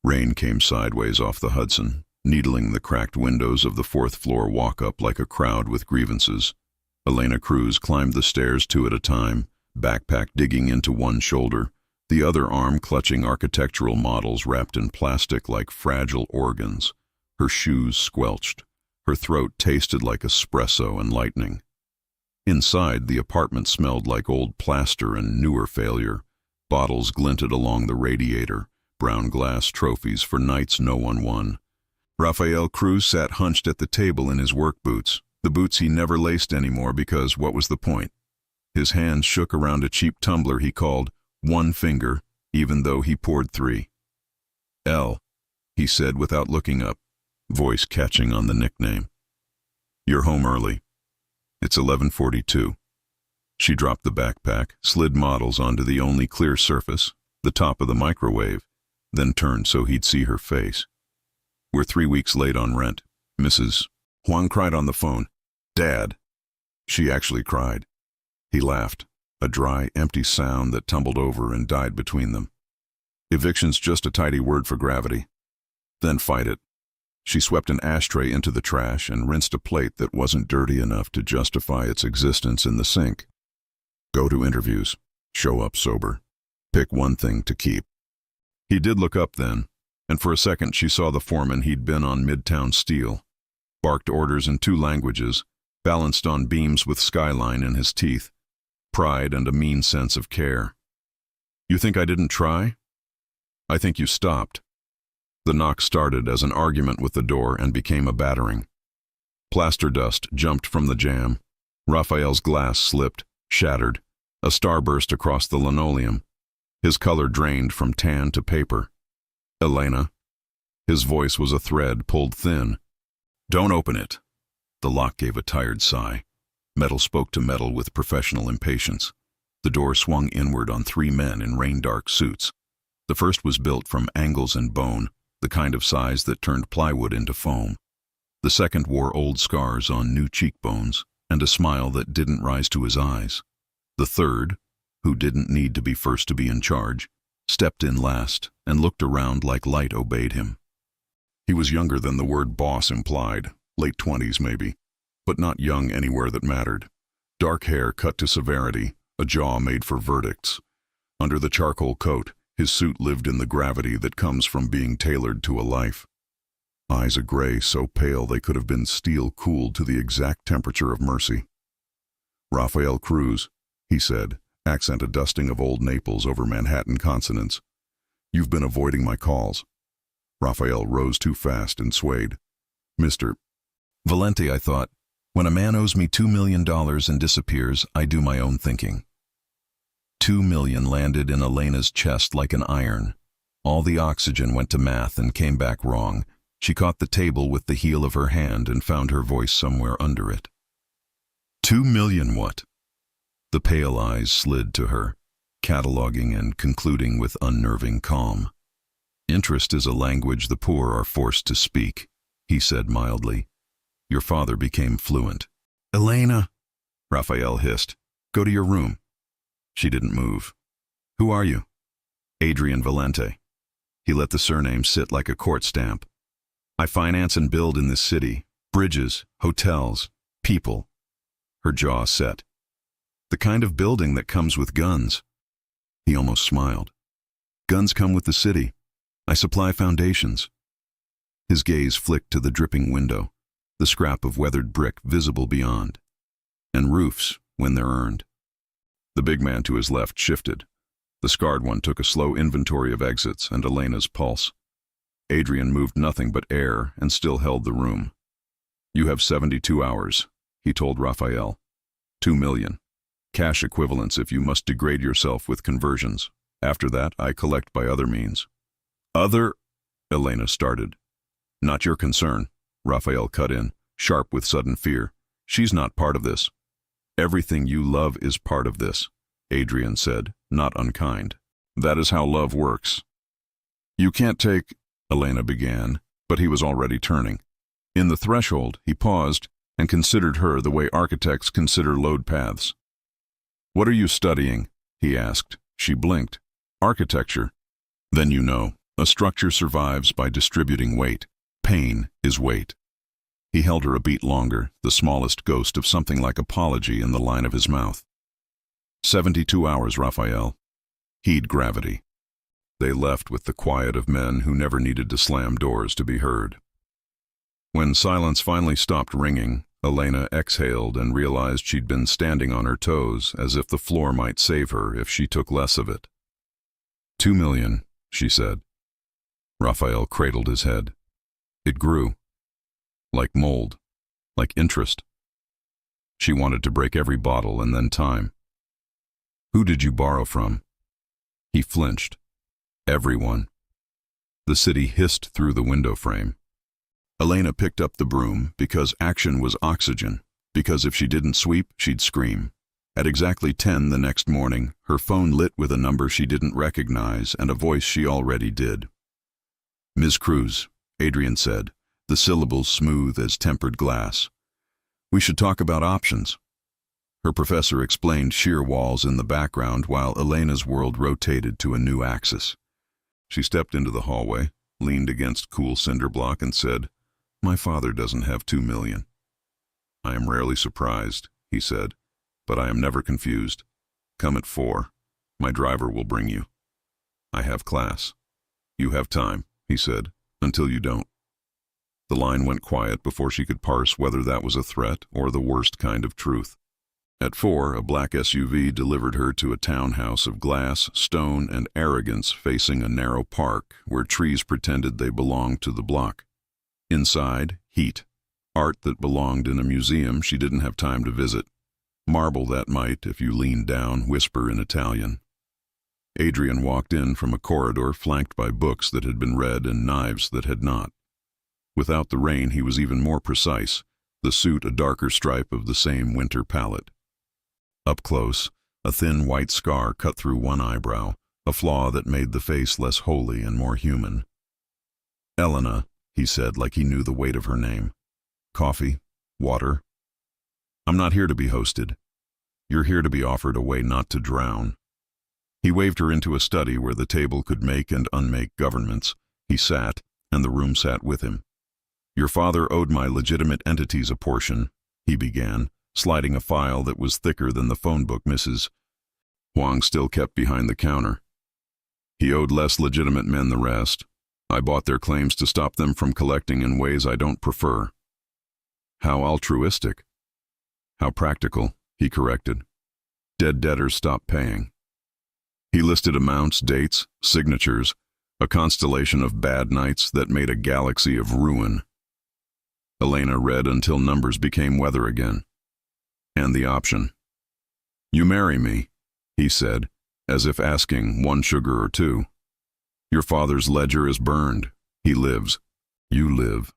Rain came sideways off the Hudson, needling the cracked windows of the fourth-floor walk-up like a crowd with grievances. Elena Cruz climbed the stairs two at a time, backpack digging into one shoulder, the other arm clutching architectural models wrapped in plastic like fragile organs. Her shoes squelched. Her throat tasted like espresso and lightning. Inside, the apartment smelled like old plaster and newer failure. Bottles glinted along the radiator, brown glass trophies for nights no one won. Rafael Cruz sat hunched at the table in his work boots, the boots he never laced anymore because what was the point? His hands shook around a cheap tumbler he called One Finger, even though he poured three. "L," he said without looking up, voice catching on the nickname. "You're home early. It's 11:42. She dropped the backpack, slid models onto the only clear surface, the top of the microwave, then turned so he'd see her face. "We're 3 weeks late on rent, Mrs. Juan cried on the phone. "Dad." She actually cried. He laughed, a dry, empty sound that tumbled over and died between them. "Eviction's just a tidy word for gravity." "Then fight it." She swept an ashtray into the trash and rinsed a plate that wasn't dirty enough to justify its existence in the sink. "Go to interviews. Show up sober. Pick one thing to keep." He did look up then, and for a second she saw the foreman he'd been on Midtown Steel. Barked orders in 2 languages, balanced on beams with skyline in his teeth, pride and a mean sense of care. "You think I didn't try? I think you stopped." The knock started as an argument with the door and became a battering. Plaster dust jumped from the jam. Raphael's glass slipped, shattered. A star burst across the linoleum. His color drained from tan to paper. "Elena." His voice was a thread pulled thin. "Don't open it." The lock gave a tired sigh. Metal spoke to metal with professional impatience. The door swung inward on 3 men in rain-dark suits. The first was built from angles and bone, the kind of size that turned plywood into foam. The second wore old scars on new cheekbones and a smile that didn't rise to his eyes. The third, who didn't need to be first to be in charge, stepped in last and looked around like light obeyed him. He was younger than the word boss implied, late 20s maybe, but not young anywhere that mattered. Dark hair cut to severity, a jaw made for verdicts. Under the charcoal coat, his suit lived in the gravity that comes from being tailored to a life. Eyes a gray so pale they could have been steel cooled to the exact temperature of mercy. "Rafael Cruz," he said, accent a dusting of old Naples over Manhattan consonants. "You've been avoiding my calls." Rafael rose too fast and swayed. "Mr. Valente," I thought. "When a man owes me $2 million and disappears, I do my own thinking." 2 million landed in Elena's chest like an iron. All the oxygen went to math and came back wrong. She caught the table with the heel of her hand and found her voice somewhere under it. 2 million what? The pale eyes slid to her, cataloging and concluding with unnerving calm. "Interest is a language the poor are forced to speak," he said mildly. "Your father became fluent." "Elena," Rafael hissed, "go to your room." She didn't move. "Who are you?" "Adrian Valente." He let the surname sit like a court stamp. "I finance and build in this city. Bridges, hotels, people." Her jaw set. "The kind of building that comes with guns." He almost smiled. "Guns come with the city. I supply foundations." His gaze flicked to the dripping window, the scrap of weathered brick visible beyond. "And roofs, when they're earned." The big man to his left shifted. The scarred one took a slow inventory of exits and Elena's pulse. Adrian moved nothing but air and still held the room. "You have 72 hours, he told Raphael. 2 million. Cash equivalents if you must degrade yourself with conversions. After that, I collect by other means." "Other?" Elena started. "Not your concern," Raphael cut in, sharp with sudden fear. "She's not part of this." "Everything you love is part of this," Adrian said, not unkind. "That is how love works." "You can't take," Elena began, but he was already turning. In the threshold, he paused and considered her the way architects consider load paths. "What are you studying?" he asked. She blinked. "Architecture." "Then you know." A structure survives by distributing weight. Pain is weight. He held her a beat longer, the smallest ghost of something like apology in the line of his mouth. 72 hours, Raphael. Heed gravity. They left with the quiet of men who never needed to slam doors to be heard. When silence finally stopped ringing, Elena exhaled and realized she'd been standing on her toes as if the floor might save her if she took less of it. 2 million, she said. Raphael cradled his head. It grew. Like mold. Like interest. She wanted to break every bottle and then time. Who did you borrow from? He flinched. Everyone. The city hissed through the window frame. Elena picked up the broom because action was oxygen, because if she didn't sweep, she'd scream. At exactly 10 the next morning, her phone lit with a number she didn't recognize and a voice she already did. Ms. Cruz, Adrian said, the syllables smooth as tempered glass. We should talk about options. Her professor explained sheer walls in the background while Elena's world rotated to a new axis. She stepped into the hallway, leaned against cool cinder block and said, My father doesn't have 2 million. I am rarely surprised, he said, but I am never confused. Come at 4. My driver will bring you. I have class. You have time, he said, until you don't. The line went quiet before she could parse whether that was a threat or the worst kind of truth. At 4, a black SUV delivered her to a townhouse of glass, stone, and arrogance facing a narrow park where trees pretended they belonged to the block. Inside, heat. Art that belonged in a museum she didn't have time to visit. Marble that might, if you leaned down, whisper in Italian. Adrian walked in from a corridor flanked by books that had been read and knives that had not. Without the rain, he was even more precise, the suit a darker stripe of the same winter palette. Up close, a thin white scar cut through one eyebrow, a flaw that made the face less holy and more human. Elena, he said like he knew the weight of her name. Coffee? Water? I'm not here to be hosted. You're here to be offered a way not to drown. He waved her into a study where the table could make and unmake governments. He sat, and the room sat with him. Your father owed my legitimate entities a portion, he began, sliding a file that was thicker than the phone book Mrs. Huang still kept behind the counter. He owed less legitimate men the rest. I bought their claims to stop them from collecting in ways I don't prefer. How altruistic. How practical, he corrected. Dead debtors stopped paying. He listed amounts, dates, signatures, a constellation of bad nights that made a galaxy of ruin. Elena read until numbers became weather again. And the option. You marry me, he said, as if asking 1 sugar or 2. Your father's ledger is burned. He lives. You live.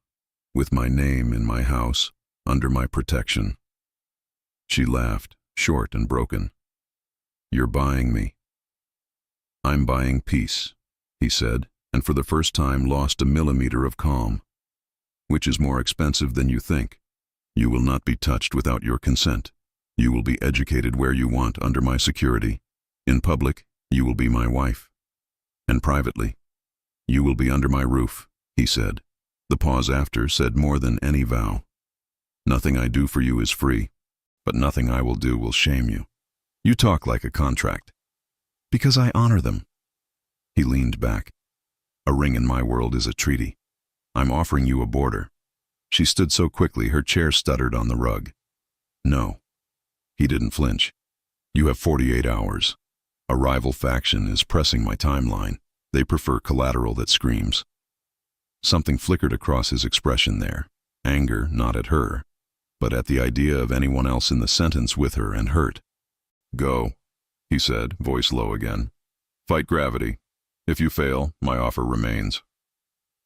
With my name in my house, under my protection. She laughed, short and broken. You're buying me. I'm buying peace, he said, and for the first time lost a millimeter of calm. Which is more expensive than you think. You will not be touched without your consent. You will be educated where you want under my security. In public, you will be my wife. And privately, you will be under my roof, he said. The pause after said more than any vow. Nothing I do for you is free, but nothing I will do will shame you. You talk like a contract. Because I honor them. He leaned back. A ring in my world is a treaty. I'm offering you a border. She stood so quickly her chair stuttered on the rug. No. He didn't flinch. You have 48 hours. A rival faction is pressing my timeline. They prefer collateral that screams. Something flickered across his expression there. Anger, not at her, but at the idea of anyone else in the sentence with her and hurt. Go, he said, voice low again. Fight gravity. If you fail, my offer remains.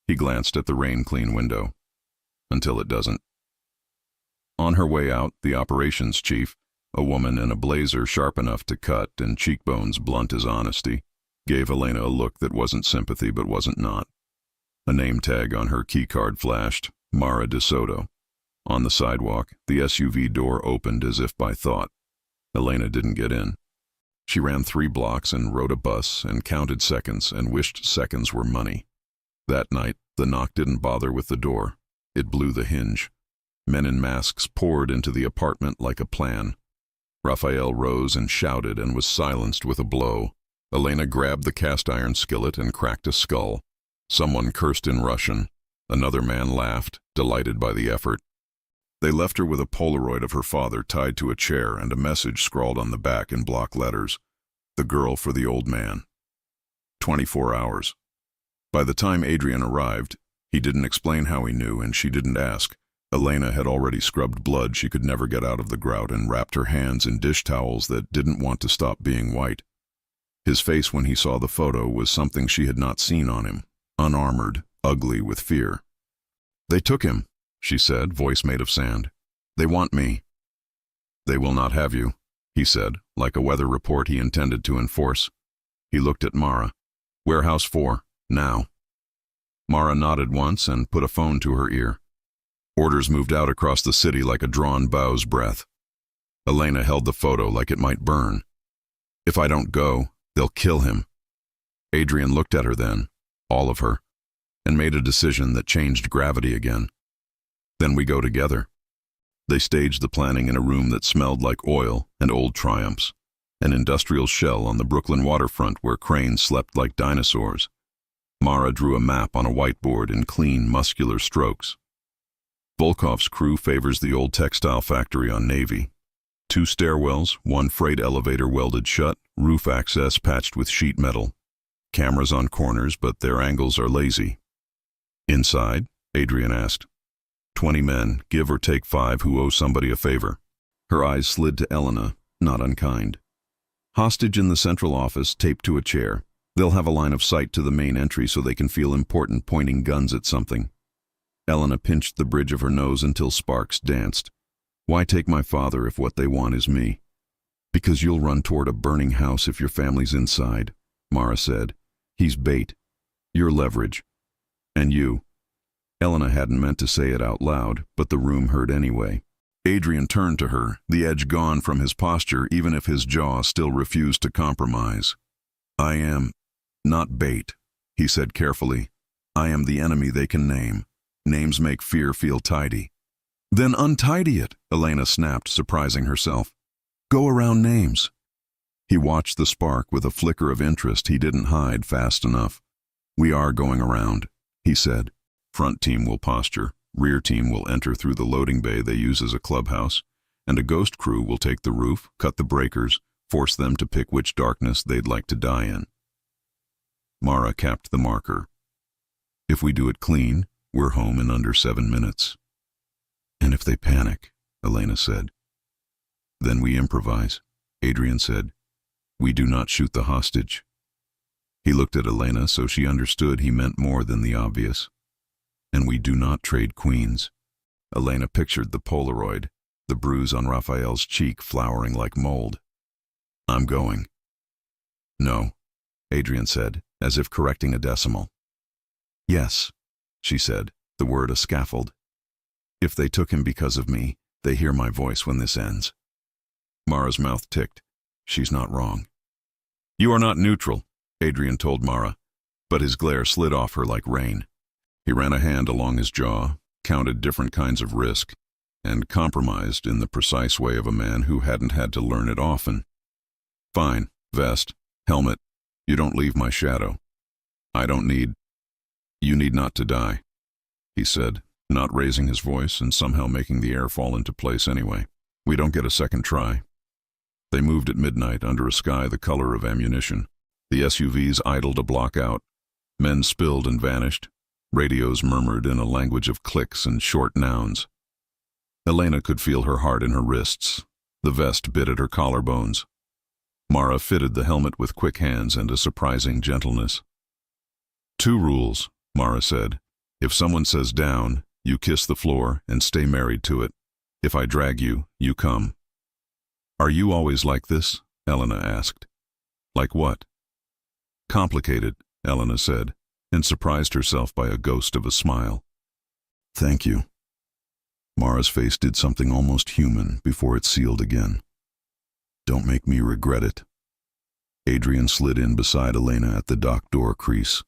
He glanced at the rain-clean window. Until it doesn't. On her way out, the operations chief, a woman in a blazer sharp enough to cut and cheekbones blunt as honesty, gave Elena a look that wasn't sympathy but wasn't not. A name tag on her keycard flashed, Mara de Soto. On the sidewalk, the SUV door opened as if by thought. Elena didn't get in. She ran 3 blocks and rode a bus and counted seconds and wished seconds were money. That night, the knock didn't bother with the door. It blew the hinge. Men in masks poured into the apartment like a plan. Raphael rose and shouted and was silenced with a blow. Elena grabbed the cast-iron skillet and cracked a skull. Someone cursed in Russian. Another man laughed, delighted by the effort. They left her with a Polaroid of her father tied to a chair and a message scrawled on the back in block letters. The girl for the old man. 24 hours. By the time Adrian arrived, he didn't explain how he knew, and she didn't ask. Elena had already scrubbed blood she could never get out of the grout and wrapped her hands in dish towels that didn't want to stop being white. His face when he saw the photo was something she had not seen on him, unarmored, ugly with fear. "They took him," she said, voice made of sand. "They want me." "They will not have you," he said, like a weather report he intended to enforce. He looked at Mara. "Warehouse 4, now." Mara nodded once and put a phone to her ear. Orders moved out across the city like a drawn bow's breath. Elena held the photo like it might burn. "If I don't go, they'll kill him." Adrian looked at her then, all of her, and made a decision that changed gravity again. "Then we go together." They staged the planning in a room that smelled like oil and old Triumphs, an industrial shell on the Brooklyn waterfront where cranes slept like dinosaurs. Mara drew a map on a whiteboard in clean, muscular strokes. Volkov's crew favors the old textile factory on Navy. 2 stairwells, 1 freight elevator welded shut, roof access patched with sheet metal. Cameras on corners, but their angles are lazy. "Inside?" Adrian asked. 20 men, give or take 5 who owe somebody a favor. Her eyes slid to Elena, not unkind. "Hostage in the central office, taped to a chair. They'll have a line of sight to the main entry so they can feel important pointing guns at something." Elena pinched the bridge of her nose until sparks danced. "Why take my father if what they want is me?" "Because you'll run toward a burning house if your family's inside," Mara said. "He's bait. You're leverage. And you." Elena hadn't meant to say it out loud, but the room heard anyway. Adrian turned to her, the edge gone from his posture even if his jaw still refused to compromise. "I am not bait," he said carefully. "I am the enemy they can name. Names make fear feel tidy." "Then untidy it," Elena snapped, surprising herself. "Go around names." He watched the spark with a flicker of interest he didn't hide fast enough. "We are going around," he said. "Front team will posture, rear team will enter through the loading bay they use as a clubhouse, and a ghost crew will take the roof, cut the breakers, force them to pick which darkness they'd like to die in." Mara capped the marker. "If we do it clean, we're home in under 7 minutes." "And if they panic," Elena said. "Then we improvise," Adrian said. "We do not shoot the hostage." He looked at Elena so she understood he meant more than the obvious. "And we do not trade queens." Elena pictured the Polaroid, the bruise on Raphael's cheek flowering like mold. "I'm going." "No," Adrian said, as if correcting a decimal. "Yes," she said, the word a scaffold. "If they took him because of me, they hear my voice when this ends." Mara's mouth ticked. She's not wrong. "You are not neutral," Adrian told Mara, but his glare slid off her like rain. He ran a hand along his jaw, counted different kinds of risk, and compromised in the precise way of a man who hadn't had to learn it often. "Fine, vest, helmet, you don't leave my shadow. I don't need. You need not to die," he said, not raising his voice and somehow making the air fall into place anyway. "We don't get a second try." They moved at midnight under a sky the color of ammunition. The SUVs idled a block out. Men spilled and vanished. Radios murmured in a language of clicks and short nouns. Elena could feel her heart in her wrists. The vest bit at her collarbones. Mara fitted the helmet with quick hands and a surprising gentleness. "2 rules," Mara said. "If someone says down, you kiss the floor and stay married to it. If I drag you, you come." "Are you always like this?" Elena asked. "Like what?" "Complicated," Elena said, and surprised herself by a ghost of a smile. "Thank you." Mara's face did something almost human before it sealed again. "Don't make me regret it." Adrian slid in beside Elena at the dock door crease.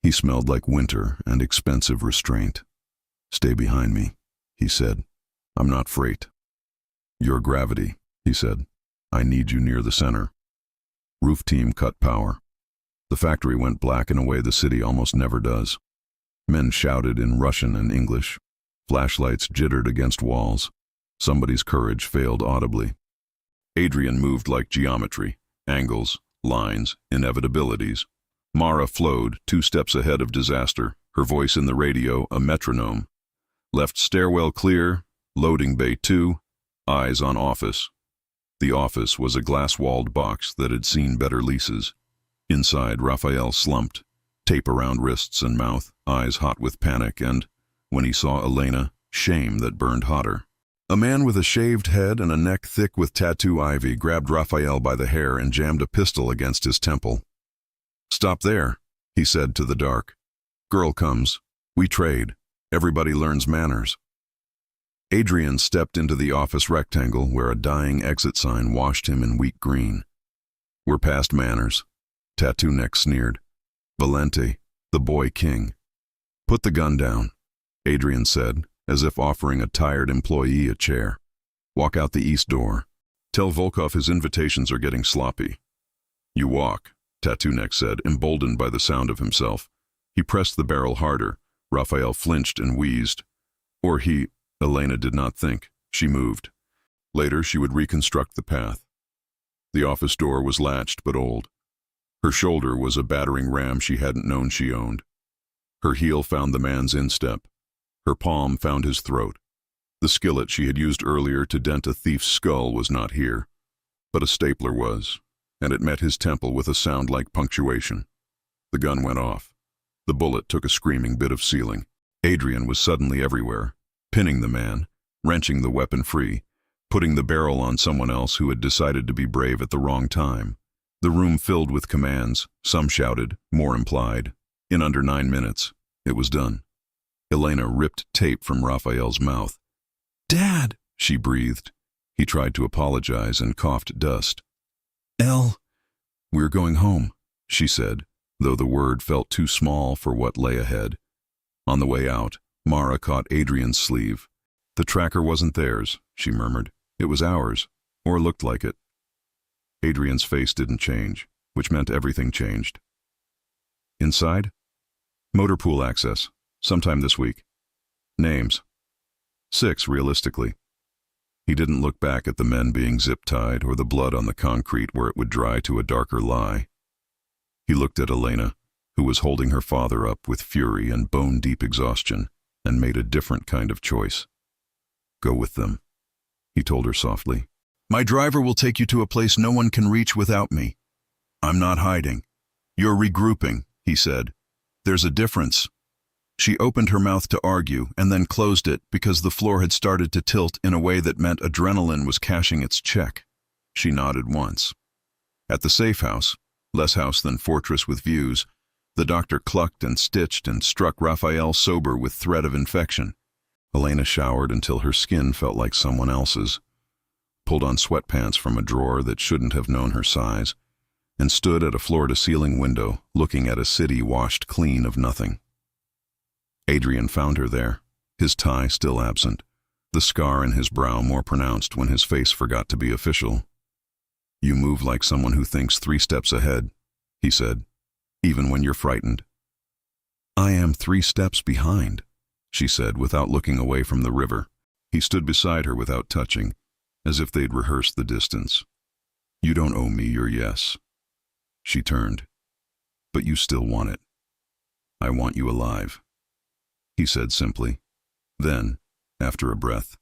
He smelled like winter and expensive restraint. "Stay behind me," he said. "I'm not freight." "You're gravity," he said. "I need you near the center." Roof team cut power. The factory went black in a way the city almost never does. Men shouted in Russian and English. Flashlights jittered against walls. Somebody's courage failed audibly. Adrian moved like geometry, angles, lines, inevitabilities. Mara flowed 2 steps ahead of disaster, her voice in the radio a metronome. Left stairwell clear, loading bay 2, eyes on office. The office was a glass-walled box that had seen better leases. Inside, Raphael slumped, tape around wrists and mouth, eyes hot with panic and, when he saw Elena, shame that burned hotter. A man with a shaved head and a neck thick with tattoo ivy grabbed Raphael by the hair and jammed a pistol against his temple. "Stop there," he said to the dark. "Girl comes. We trade. Everybody learns manners." Adrian stepped into the office rectangle where a dying exit sign washed him in weak green. "We're past manners," Tattoo Neck sneered. "Valente, the boy king." "Put the gun down," Adrian said, as if offering a tired employee a chair. "Walk out the east door. Tell Volkov his invitations are getting sloppy." "You walk," Tattoo Neck said, emboldened by the sound of himself. He pressed the barrel harder. Raphael flinched and wheezed. Or he, Elena did not think. She moved. Later she would reconstruct the path. The office door was latched but old. Her shoulder was a battering ram she hadn't known she owned. Her heel found the man's instep. Her palm found his throat. The skillet she had used earlier to dent a thief's skull was not here, but a stapler was, and it met his temple with a sound like punctuation. The gun went off. The bullet took a screaming bit of ceiling. Adrian was suddenly everywhere, pinning the man, wrenching the weapon free, putting the barrel on someone else who had decided to be brave at the wrong time. The room filled with commands, some shouted, more implied. In under 9 minutes, it was done. Elena ripped tape from Raphael's mouth. "Dad," she breathed. He tried to apologize and coughed dust. "We're going home," she said, though the word felt too small for what lay ahead. On the way out, Mara caught Adrian's sleeve. "The tracker wasn't theirs," she murmured. "It was ours, or looked like it." Adrian's face didn't change, which meant everything changed. Inside? Motor pool access, sometime this week. Names? 6, realistically. He didn't look back at the men being zip-tied or the blood on the concrete where it would dry to a darker lie. He looked at Elena, who was holding her father up with fury and bone-deep exhaustion, and made a different kind of choice. "Go with them," he told her softly. "My driver will take you to a place no one can reach without me. I'm not hiding. You're regrouping," he said. "There's a difference." She opened her mouth to argue and then closed it because the floor had started to tilt in a way that meant adrenaline was cashing its check. She nodded once. At the safe house, less house than fortress with views, the doctor clucked and stitched and struck Raphael sober with threat of infection. Elena showered until her skin felt like someone else's, pulled on sweatpants from a drawer that shouldn't have known her size, and stood at a floor-to-ceiling window looking at a city washed clean of nothing. Adrian found her there, his tie still absent, the scar in his brow more pronounced when his face forgot to be official. "You move like someone who thinks 3 steps ahead," he said, "even when you're frightened." "I am 3 steps behind," she said without looking away from the river. He stood beside her without touching, as if they'd rehearsed the distance. "You don't owe me your yes." She turned. "But you still want it." "I want you alive," he said simply. Then, after a breath,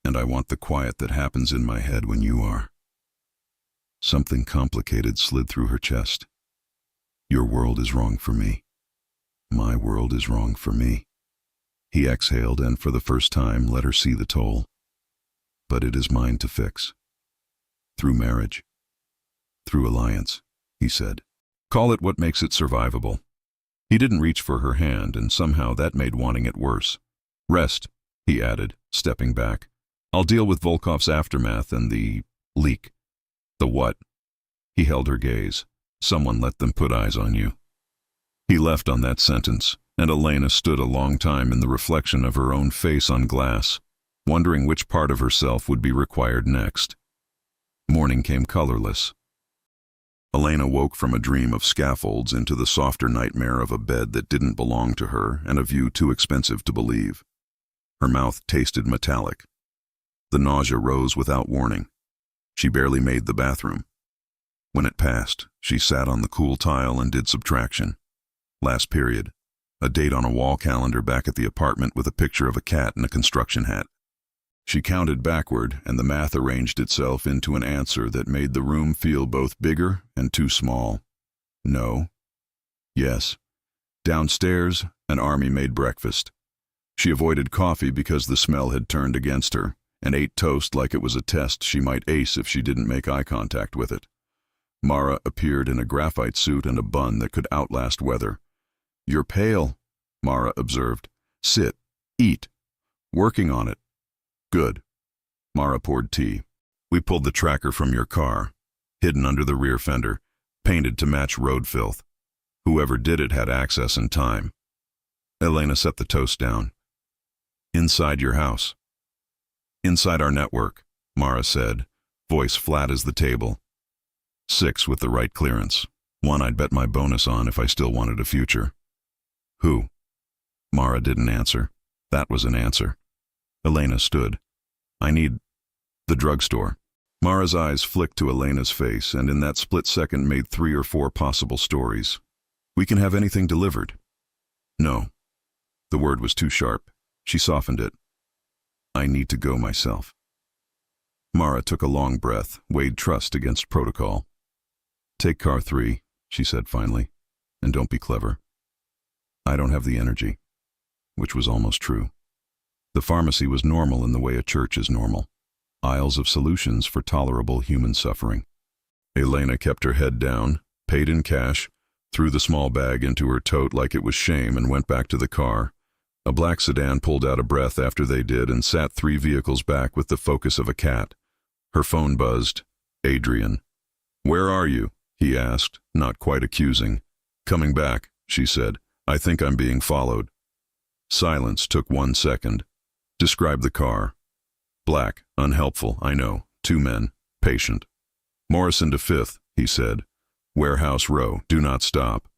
"And I want the quiet that happens in my head when you are." Something complicated slid through her chest. "Your world is wrong for me. My world is wrong for me." He exhaled and for the first time let her see the toll. "But it is mine to fix. Through marriage. Through alliance," he said. "Call it what makes it survivable." He didn't reach for her hand, and somehow that made wanting it worse. "Rest," he added, stepping back. "I'll deal with Volkov's aftermath and the leak." "The what?" He held her gaze. Someone let them put eyes on you. He left on that sentence, and Elena stood a long time in the reflection of her own face on glass, wondering which part of herself would be required next. Morning came colorless. Elena woke from a dream of scaffolds into the softer nightmare of a bed that didn't belong to her and a view too expensive to believe. Her mouth tasted metallic. The nausea rose without warning. She barely made the bathroom. When it passed, she sat on the cool tile and did subtraction. Last period. A date on a wall calendar back at the apartment with a picture of a cat in a construction hat. She counted backward, and the math arranged itself into an answer that made the room feel both bigger and too small. No. Yes. Downstairs, an army-made breakfast. She avoided coffee because the smell had turned against her, and ate toast like it was a test she might ace if she didn't make eye contact with it. Mara appeared in a graphite suit and a bun that could outlast weather. "You're pale," Mara observed. "Sit. Eat. Working on it." "Good." Mara poured tea. "We pulled the tracker from your car, hidden under the rear fender, painted to match road filth. Whoever did it had access and time." Elena set the toast down. "Inside your house." "Inside our network," Mara said, voice flat as the table. 6 with the right clearance. 1 I'd bet my bonus on if I still wanted a future. "Who?" Mara didn't answer. That was an answer. Elena stood. "I need the drugstore." Mara's eyes flicked to Elena's face, and in that split second made 3 or 4 possible stories. "We can have anything delivered." "No." The word was too sharp. She softened it. "I need to go myself." Mara took a long breath, weighed trust against protocol. "Take car 3, she said finally, "and don't be clever." "I don't have the energy." Which was almost true. The pharmacy was normal in the way a church is normal. Aisles of solutions for tolerable human suffering. Elena kept her head down, paid in cash, threw the small bag into her tote like it was shame, and went back to the car. A black sedan pulled out a breath after they did and sat 3 vehicles back with the focus of a cat. Her phone buzzed. "Adrian." "Where are you?" he asked, not quite accusing. "Coming back," she said. "I think I'm being followed." Silence took 1 second. "Describe the car." "Black, unhelpful, I know. 2 men, patient." "Morrison to 5th, he said. "Warehouse row, do not stop.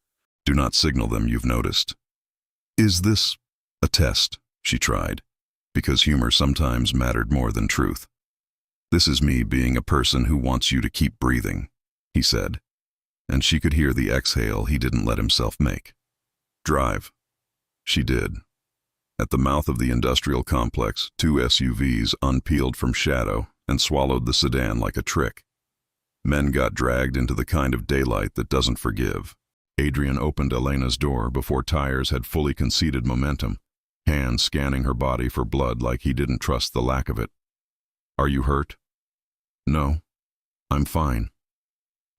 Do not signal them, you've noticed." "Is this a test?" she tried, because humor sometimes mattered more than truth. "This is me being a person who wants you to keep breathing," he said, and she could hear the exhale he didn't let himself make. "Drive." She did. At the mouth of the industrial complex, 2 SUVs unpeeled from shadow and swallowed the sedan like a trick. Men got dragged into the kind of daylight that doesn't forgive. Adrian opened Elena's door before tires had fully conceded momentum, hands scanning her body for blood like he didn't trust the lack of it. "Are you hurt?" "No, I'm fine."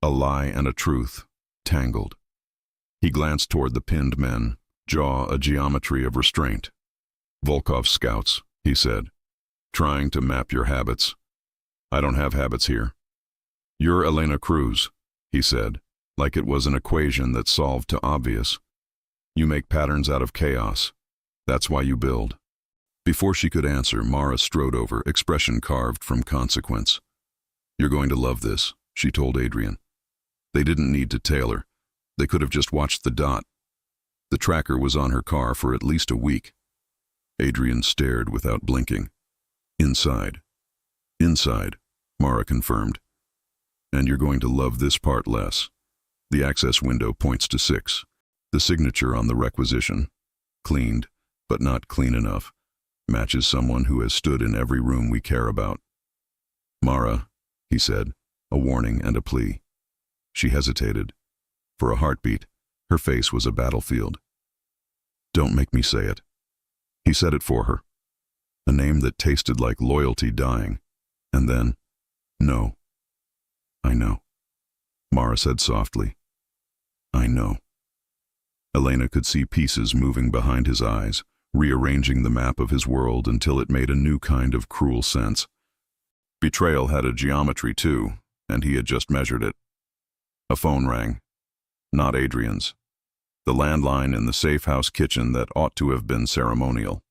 A lie and a truth, tangled. He glanced toward the pinned men, jaw a geometry of restraint. "Volkov's scouts," he said. "Trying to map your habits." "I don't have habits here." "You're Elena Cruz," he said, like it was an equation that solved to obvious. "You make patterns out of chaos. That's why you build." Before she could answer, Mara strode over, expression carved from consequence. "You're going to love this," she told Adrian. They didn't need to tailor. They could have just watched the dot. The tracker was on her car for at least a week. Adrian stared without blinking. "Inside." "Inside," Mara confirmed. "And you're going to love this part less." The access window points to 6. The signature on the requisition. Cleaned, but not clean enough. Matches someone who has stood in every room we care about. "Mara," he said, a warning and a plea. She hesitated. For a heartbeat, her face was a battlefield. "Don't make me say it." He said it for her. A name that tasted like loyalty dying. And then, "No." "I know," Mara said softly. "I know." Elena could see pieces moving behind his eyes, rearranging the map of his world until it made a new kind of cruel sense. Betrayal had a geometry too, and he had just measured it. A phone rang. Not Adrian's. The landline in the safe house kitchen that ought to have been ceremonial.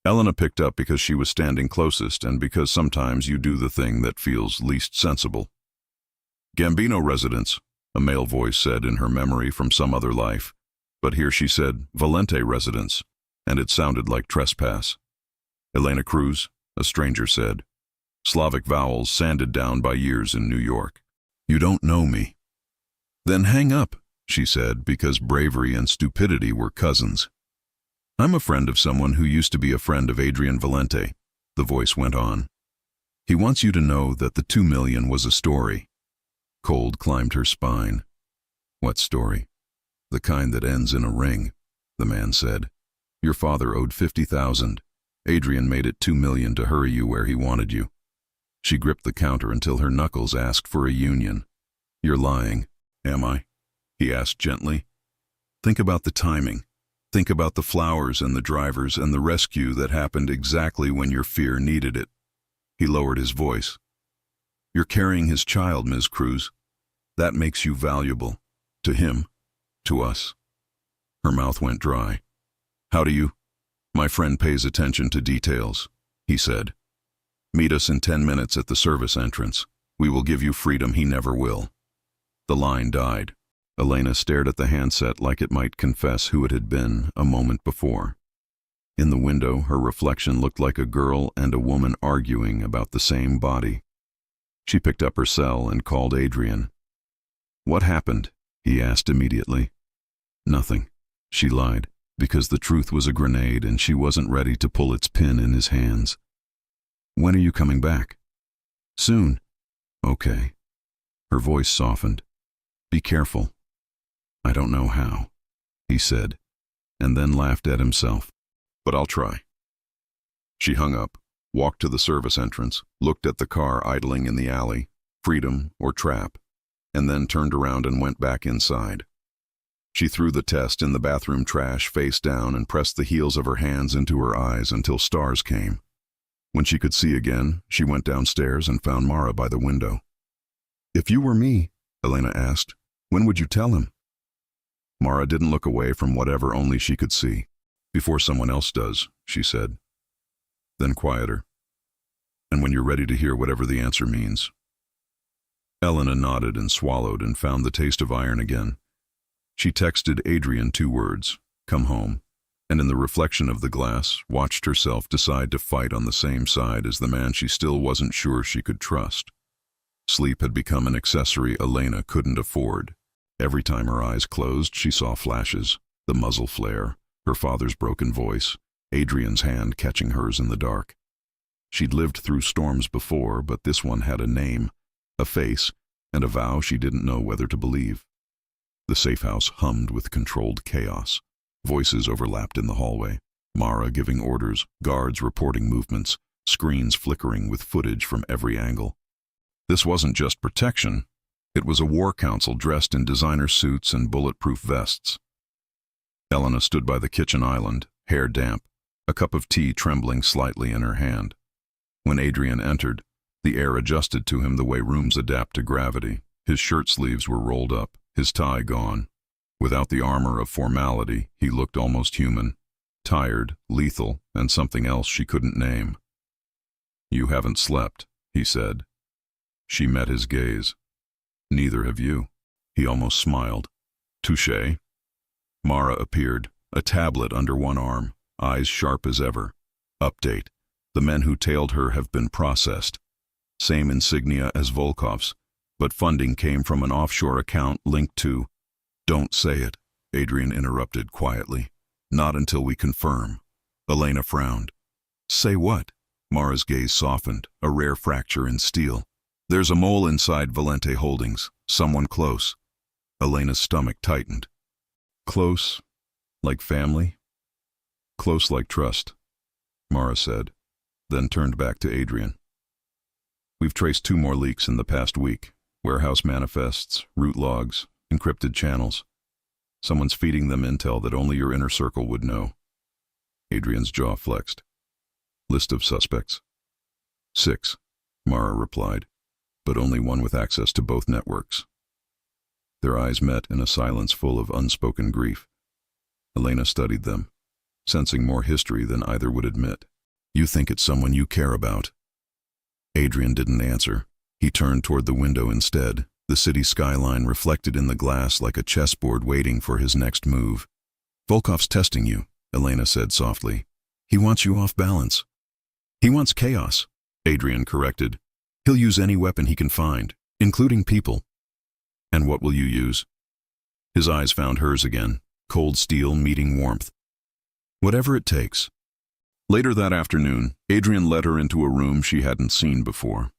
Elena picked up because she was standing closest and because sometimes you do the thing that feels least sensible. Gambino residence, a male voice said in her memory from some other life, but here she said Valente residence, and it sounded like trespass. Elena Cruz, a stranger said. Slavic vowels sanded down by years in New York. You don't know me. Then hang up, she said, because bravery and stupidity were cousins. I'm a friend of someone who used to be a friend of Adrian Valente, the voice went on. He wants you to know that the 2 million was a story. Cold climbed her spine. What story? The kind that ends in a ring, the man said. Your father owed 50,000. Adrian made it 2 million to hurry you where he wanted you. She gripped the counter until her knuckles asked for a union. You're lying. Am I? He asked gently. Think about the timing. Think about the flowers and the drivers and the rescue that happened exactly when your fear needed it. He lowered his voice. You're carrying his child, Ms. Cruz. That makes you valuable. To him. To us. Her mouth went dry. How do you? My friend pays attention to details, he said. Meet us in 10 minutes at the service entrance. We will give you freedom he never will. The line died. Elena stared at the handset like it might confess who it had been a moment before. In the window, her reflection looked like a girl and a woman arguing about the same body. She picked up her cell and called Adrian. What happened? He asked immediately. Nothing, she lied, because the truth was a grenade and she wasn't ready to pull its pin in his hands. When are you coming back? Soon. Okay. Her voice softened. Be careful. I don't know how, he said, and then laughed at himself. But I'll try. She hung up, walked to the service entrance, looked at the car idling in the alley, freedom or trap, and then turned around and went back inside. She threw the test in the bathroom trash face down and pressed the heels of her hands into her eyes until stars came. When she could see again, she went downstairs and found Mara by the window. If you were me, Elena asked, when would you tell him? Mara didn't look away from whatever only she could see. Before someone else does, she said. Then quieter. And when you're ready to hear whatever the answer means. Elena nodded and swallowed and found the taste of iron again. She texted Adrian 2 words, come home, and in the reflection of the glass, watched herself decide to fight on the same side as the man she still wasn't sure she could trust. Sleep had become an accessory Elena couldn't afford. Every time her eyes closed, she saw flashes, the muzzle flare, her father's broken voice, Adrian's hand catching hers in the dark. She'd lived through storms before, but this one had a name, a face, and a vow she didn't know whether to believe. The safe house hummed with controlled chaos. Voices overlapped in the hallway, Mara giving orders, guards reporting movements, screens flickering with footage from every angle. This wasn't just protection. It was a war council dressed in designer suits and bulletproof vests. Elena stood by the kitchen island, hair damp, a cup of tea trembling slightly in her hand. When Adrian entered, the air adjusted to him the way rooms adapt to gravity. His shirt sleeves were rolled up, his tie gone. Without the armor of formality, he looked almost human, tired, lethal, and something else she couldn't name. You haven't slept, he said. She met his gaze. Neither have you. He almost smiled. Touché. Mara appeared, a tablet under one arm, eyes sharp as ever. Update. The men who tailed her have been processed. Same insignia as Volkov's, but funding came from an offshore account linked to... Don't say it, Adrian interrupted quietly. Not until we confirm. Elena frowned. Say what? Mara's gaze softened, a rare fracture in steel. There's a mole inside Valente Holdings, someone close. Elena's stomach tightened. Close, like family? Close like trust, Mara said, then turned back to Adrian. We've traced 2 more leaks in the past week. Warehouse manifests, route logs, encrypted channels. Someone's feeding them intel that only your inner circle would know. Adrian's jaw flexed. List of suspects? 6, Mara replied, but only one with access to both networks. Their eyes met in a silence full of unspoken grief. Elena studied them, sensing more history than either would admit. "You think it's someone you care about." Adrian didn't answer. He turned toward the window instead, the city skyline reflected in the glass like a chessboard waiting for his next move. "Volkov's testing you," Elena said softly. "He wants you off balance." "He wants chaos," Adrian corrected. "He'll use any weapon he can find, including people." "And what will you use?" His eyes found hers again, cold steel meeting warmth. "Whatever it takes." Later that afternoon, Adrian led her into a room she hadn't seen before.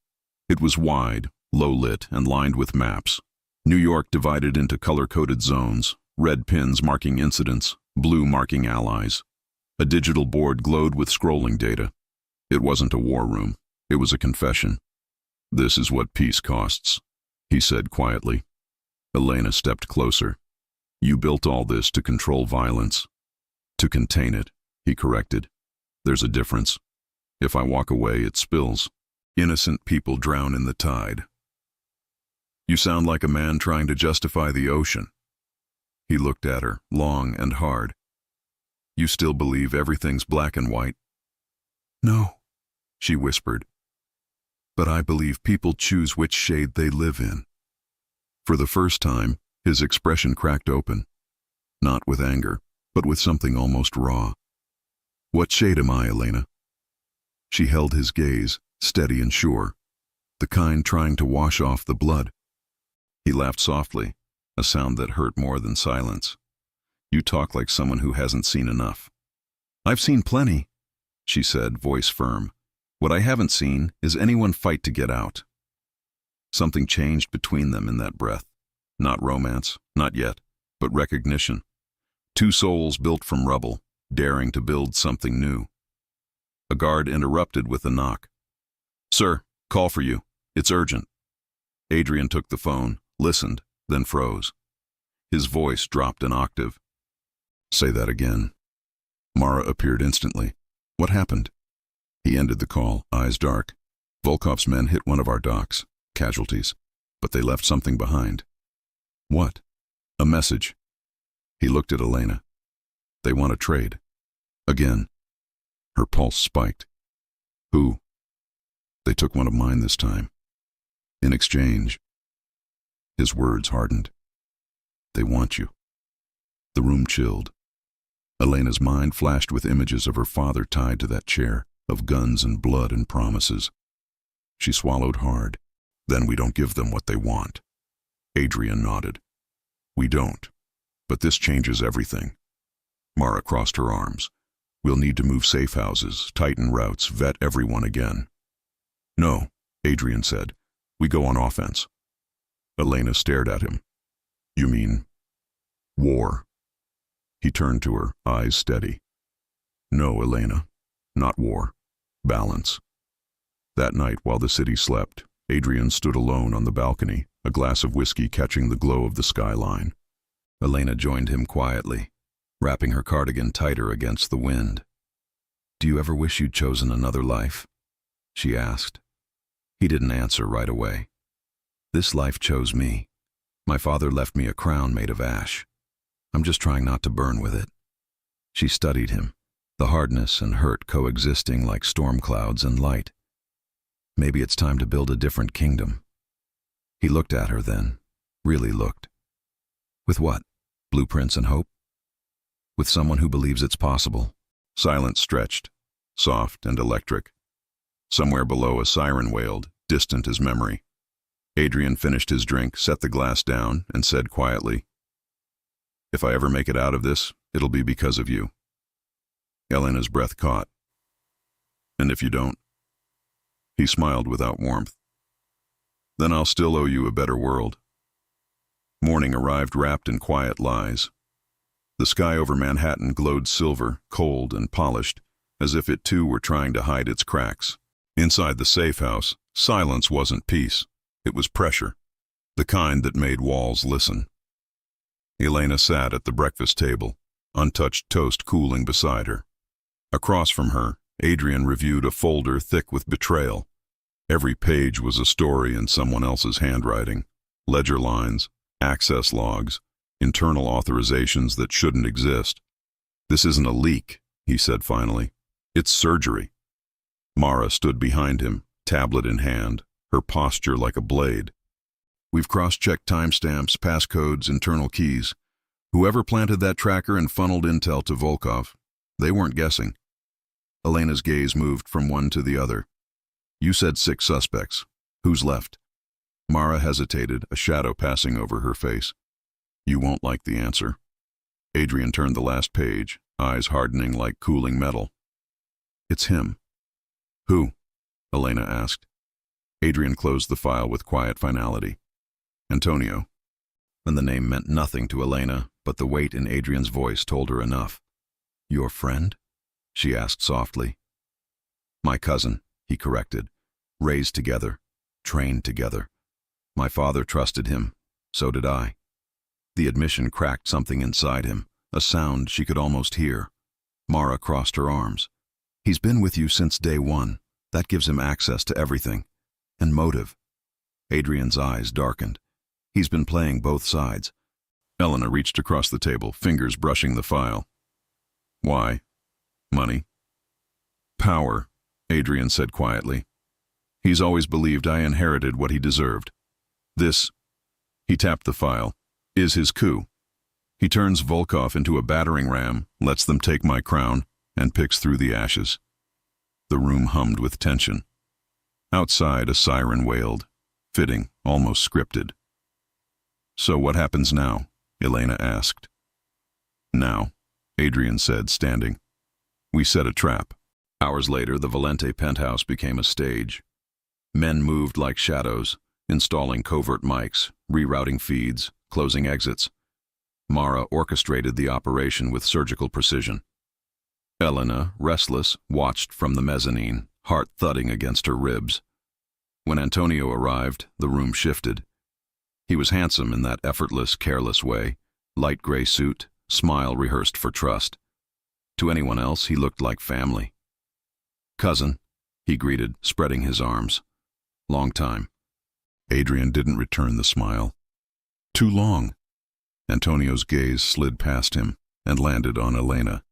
It was wide, low-lit, and lined with maps. New York divided into color-coded zones, red pins marking incidents, blue marking allies. A digital board glowed with scrolling data. It wasn't a war room. It was a confession. "This is what peace costs," he said quietly. Elena stepped closer. "You built all this to control violence." "To contain it," he corrected. "There's a difference. If I walk away, it spills. Innocent people drown in the tide." "You sound like a man trying to justify the ocean." He looked at her, long and hard. "You still believe everything's black and white?" "No," she whispered. "But I believe people choose which shade they live in." For the first time, his expression cracked open. Not with anger, but with something almost raw. "What shade am I, Elena?" She held his gaze, steady and sure, the kind trying to wash off the blood. He laughed softly, a sound that hurt more than silence. "You talk like someone who hasn't seen enough." "I've seen plenty," she said, voice firm. "What I haven't seen is anyone fight to get out." Something changed between them in that breath. Not romance, not yet, but recognition. Two souls built from rubble, daring to build something new. A guard interrupted with a knock. "Sir, call for you. It's urgent." Adrian took the phone, listened, then froze. His voice dropped an octave. "Say that again." Mara appeared instantly. "What happened?" He ended the call, eyes dark. "Volkov's men hit one of our docks. Casualties. But they left something behind." "What?" "A message." He looked at Elena. "They want to trade." Again. Her pulse spiked. "Who?" "They took one of mine this time. In exchange." His words hardened. "They want you." The room chilled. Elena's mind flashed with images of her father tied to that chair, of guns and blood and promises. She swallowed hard. "Then we don't give them what they want." Adrian nodded. "We don't. But this changes everything." Mara crossed her arms. "We'll need to move safe houses, tighten routes, vet everyone again." "No," Adrian said. "We go on offense." Elena stared at him. "You mean war?" He turned to her, eyes steady. "No, Elena. Not war. Balance." That night, while the city slept, Adrian stood alone on the balcony, a glass of whiskey catching the glow of the skyline. Elena joined him quietly, wrapping her cardigan tighter against the wind. "Do you ever wish you'd chosen another life?" she asked. He didn't answer right away. "This life chose me. My father left me a crown made of ash. I'm just trying not to burn with it." She studied him, the hardness and hurt coexisting like storm clouds and light. "Maybe it's time to build a different kingdom." He looked at her then, really looked. "With what? Blueprints and hope?" "With someone who believes it's possible." Silence stretched, soft and electric. Somewhere below a siren wailed, distant as memory. Adrian finished his drink, set the glass down, and said quietly, "If I ever make it out of this, it'll be because of you." Elena's breath caught. "And if you don't?" He smiled without warmth. "Then I'll still owe you a better world." Morning arrived wrapped in quiet lies. The sky over Manhattan glowed silver, cold and polished, as if it too were trying to hide its cracks. Inside the safe house, silence wasn't peace. It was pressure, the kind that made walls listen. Elena sat at the breakfast table, untouched toast cooling beside her. Across from her, Adrian reviewed a folder thick with betrayal. Every page was a story in someone else's handwriting, ledger lines, Access logs, internal authorizations that shouldn't exist. "This isn't a leak," he said finally. "It's surgery." Mara stood behind him, tablet in hand, her posture like a blade. "We've cross-checked timestamps, passcodes, internal keys. Whoever planted that tracker and funneled intel to Volkov, they weren't guessing." Elena's gaze moved from one to the other. "You said 6 suspects. Who's left?" Mara hesitated, a shadow passing over her face. "You won't like the answer." Adrian turned the last page, eyes hardening like cooling metal. "It's him." "Who?" Elena asked. Adrian closed the file with quiet finality. "Antonio." And the name meant nothing to Elena, but the weight in Adrian's voice told her enough. "Your friend?" she asked softly. "My cousin," he corrected. "Raised together, trained together. My father trusted him, so did I." The admission cracked something inside him, a sound she could almost hear. Mara crossed her arms. "He's been with you since day one. That gives him access to everything. And motive." Adrian's eyes darkened. "He's been playing both sides." Elena reached across the table, fingers brushing the file. "Why? Money?" "Power," Adrian said quietly. "He's always believed I inherited what he deserved. This," he tapped the file, "is his coup. He turns Volkov into a battering ram, lets them take my crown, and picks through the ashes." The room hummed with tension. Outside, a siren wailed, fitting, almost scripted. "So what happens now?" Elena asked. "Now," Adrian said, standing. "We set a trap." Hours later, the Valente penthouse became a stage. Men moved like shadows, installing covert mics, rerouting feeds, closing exits. Mara orchestrated the operation with surgical precision. Elena, restless, watched from the mezzanine, heart thudding against her ribs. When Antonio arrived, the room shifted. He was handsome in that effortless, careless way, light gray suit, smile rehearsed for trust. To anyone else, he looked like family. "Cousin," he greeted, spreading his arms. "Long time." Adrian didn't return the smile. "Too long." Antonio's gaze slid past him and landed on Elena.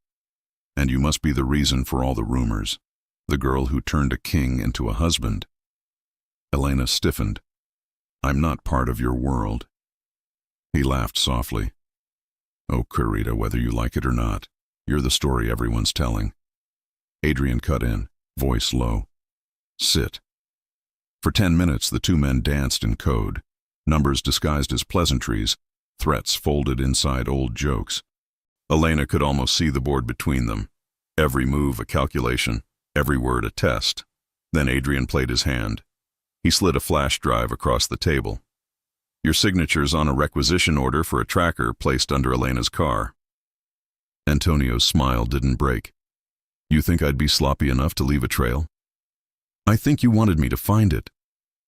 "And you must be the reason for all the rumors. The girl who turned a king into a husband." Elena stiffened. "I'm not part of your world." He laughed softly. "Oh, Carita, whether you like it or not, you're the story everyone's telling." Adrian cut in, voice low. "Sit." For 10 minutes, the two men danced in code, numbers disguised as pleasantries, threats folded inside old jokes. Elena could almost see the board between them. Every move a calculation, every word a test. Then Adrian played his hand. He slid a flash drive across the table. "Your signature's on a requisition order for a tracker placed under Elena's car." Antonio's smile didn't break. "You think I'd be sloppy enough to leave a trail?" "I think you wanted me to find it,"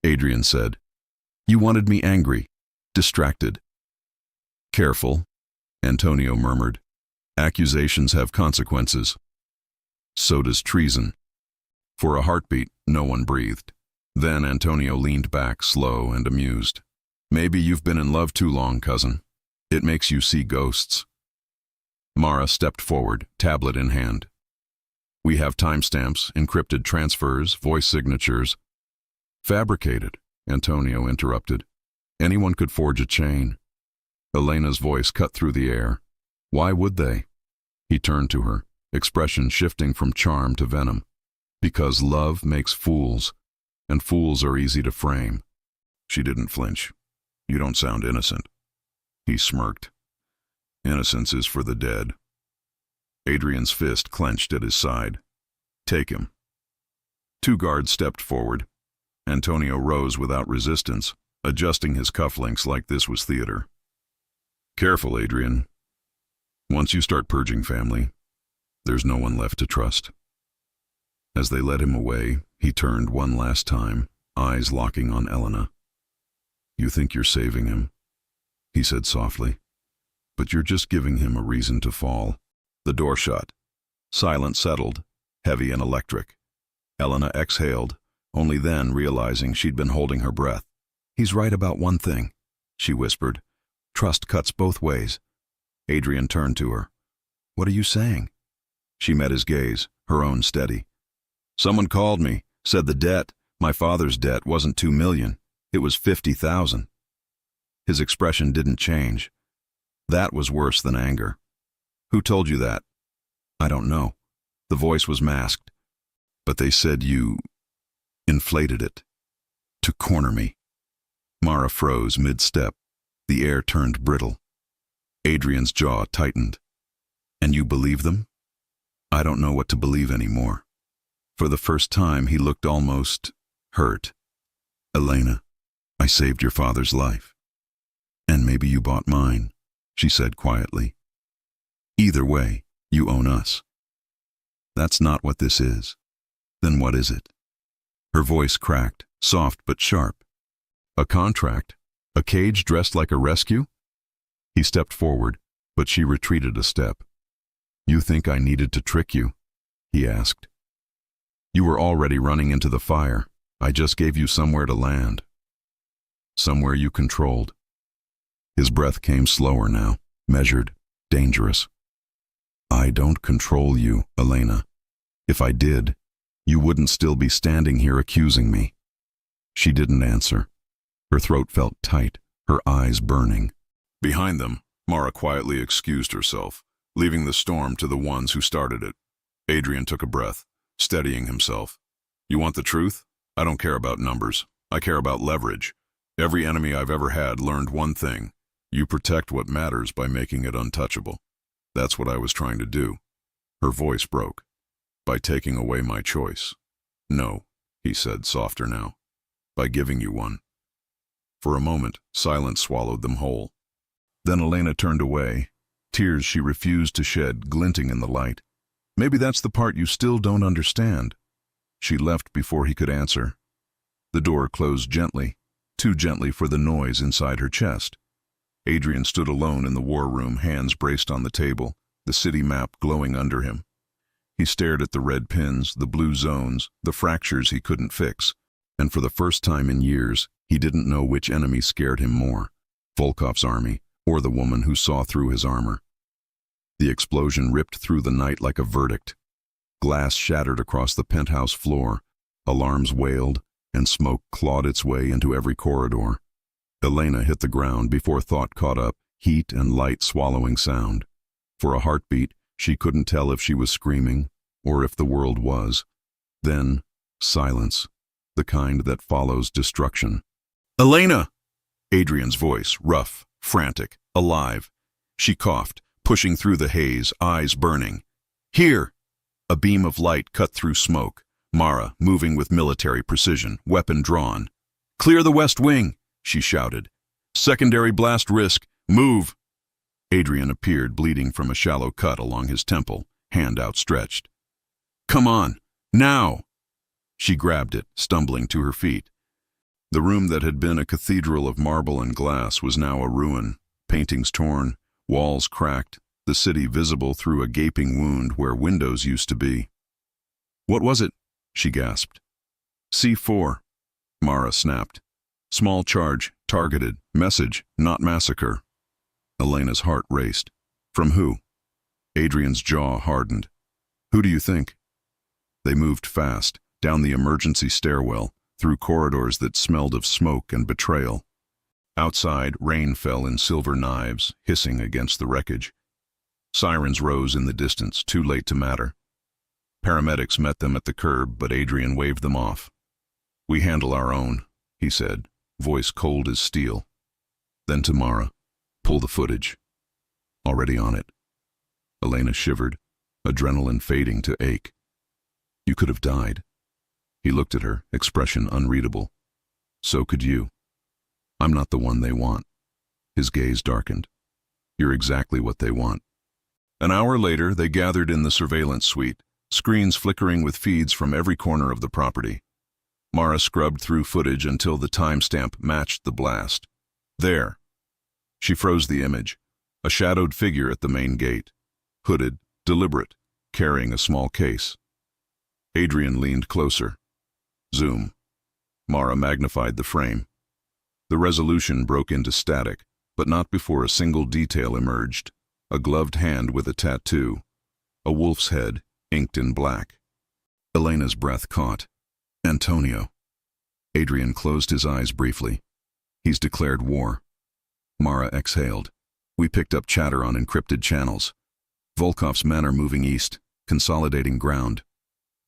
Adrian said. "You wanted me angry, distracted." "Careful," Antonio murmured. "Accusations have consequences. So does treason." For a heartbeat, no one breathed. Then Antonio leaned back, slow and amused. "Maybe you've been in love too long, cousin. It makes you see ghosts." Mara stepped forward, tablet in hand. "We have timestamps, encrypted transfers, voice signatures." "Fabricated," Antonio interrupted. "Anyone could forge a chain." Elena's voice cut through the air. "Why would they?" He turned to her, expression shifting from charm to venom. "Because love makes fools, and fools are easy to frame." She didn't flinch. "You don't sound innocent." He smirked. "Innocence is for the dead." Adrian's fist clenched at his side. "Take him." 2 guards stepped forward. Antonio rose without resistance, adjusting his cufflinks like this was theater. "Careful, Adrian. Once you start purging family, there's no one left to trust." As they led him away, he turned one last time, eyes locking on Elena. "You think you're saving him," he said softly, "but you're just giving him a reason to fall." The door shut. Silence settled, heavy and electric. Elena exhaled, only then realizing she'd been holding her breath. "He's right about one thing," she whispered, Trust cuts both ways. Adrian turned to her. What are you saying? She met his gaze, her own steady. Someone called me, said the debt, my father's debt, wasn't 2 million. It was 50,000. His expression didn't change. That was worse than anger. Who told you that? I don't know. The voice was masked. But they said you inflated it. To corner me. Mara froze mid-step. The air turned brittle. Adrian's jaw tightened. And you believe them? I don't know what to believe anymore. For the first time, he looked almost hurt. Elena, I saved your father's life. And maybe you bought mine, she said quietly. Either way, you own us. That's not what this is. Then what is it? Her voice cracked, soft but sharp. A contract? A cage dressed like a rescue? He stepped forward, but she retreated a step. You think I needed to trick you? He asked. You were already running into the fire. I just gave you somewhere to land. Somewhere you controlled. His breath came slower now, measured, dangerous. I don't control you, Elena. If I did, you wouldn't still be standing here accusing me. She didn't answer. Her throat felt tight, her eyes burning. Behind them, Mara quietly excused herself, leaving the storm to the ones who started it. Adrian took a breath, steadying himself. You want the truth? I don't care about numbers. I care about leverage. Every enemy I've ever had learned one thing. You protect what matters by making it untouchable. That's what I was trying to do. Her voice broke. By taking away my choice. No, he said, softer now. By giving you one. For a moment, silence swallowed them whole. Then Elena turned away, tears she refused to shed glinting in the light. Maybe that's the part you still don't understand. She left before he could answer. The door closed gently, too gently for the noise inside her chest. Adrian stood alone in the war room, hands braced on the table, the city map glowing under him. He stared at the red pins, the blue zones, the fractures he couldn't fix, and for the first time in years, he didn't know which enemy scared him more, Volkov's army or the woman who saw through his armor. The explosion ripped through the night like a verdict. Glass shattered across the penthouse floor, alarms wailed, and smoke clawed its way into every corridor. Elena hit the ground before thought caught up, heat and light swallowing sound. For a heartbeat, she couldn't tell if she was screaming or if the world was. Then, silence, the kind that follows destruction. Elena! Adrian's voice, rough, frantic, alive. She coughed, pushing through the haze, eyes burning. Here! A beam of light cut through smoke. Mara, moving with military precision, weapon drawn. Clear the west wing, she shouted. Secondary blast risk. Move! Adrian appeared, bleeding from a shallow cut along his temple, hand outstretched. Come on, now! She grabbed it, stumbling to her feet. The room that had been a cathedral of marble and glass was now a ruin, paintings torn, walls cracked, the city visible through a gaping wound where windows used to be. What was it? She gasped. C4, Mara snapped. Small charge, targeted, message, not massacre. Elena's heart raced. From who? Adrian's jaw hardened. Who do you think? They moved fast, down the emergency stairwell, through corridors that smelled of smoke and betrayal. Outside, rain fell in silver knives, hissing against the wreckage. Sirens rose in the distance, too late to matter. Paramedics met them at the curb, but Adrian waved them off. We handle our own, he said, voice cold as steel. Then to Mara. Pull the footage. Already on it. Elena shivered, adrenaline fading to ache. You could have died. He looked at her, expression unreadable. So could you. I'm not the one they want. His gaze darkened. You're exactly what they want. An hour later, they gathered in the surveillance suite, screens flickering with feeds from every corner of the property. Mara scrubbed through footage until the timestamp matched the blast. There. She froze the image. A shadowed figure at the main gate. Hooded, deliberate, carrying a small case. Adrian leaned closer. Zoom. Mara magnified the frame. The resolution broke into static, but not before a single detail emerged. A gloved hand with a tattoo. A wolf's head, inked in black. Elena's breath caught. Antonio. Adrian closed his eyes briefly. He's declared war. Mara exhaled. We picked up chatter on encrypted channels. Volkov's men are moving east, consolidating ground.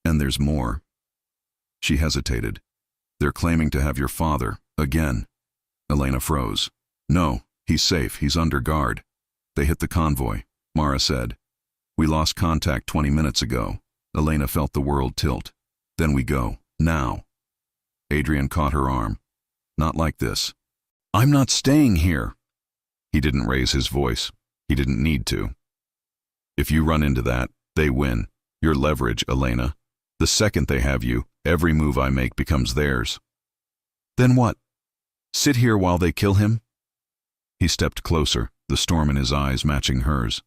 And there's more. She hesitated. They're claiming to have your father, again. Elena froze. No, he's safe, he's under guard. They hit the convoy, Mara said. We lost contact 20 minutes ago. Elena felt the world tilt. Then we go, now. Adrian caught her arm. Not like this. I'm not staying here. He didn't raise his voice. He didn't need to. If you run into that, they win. Your leverage, Elena. The second they have you, every move I make becomes theirs. Then what? Sit here while they kill him? He stepped closer, the storm in his eyes matching hers.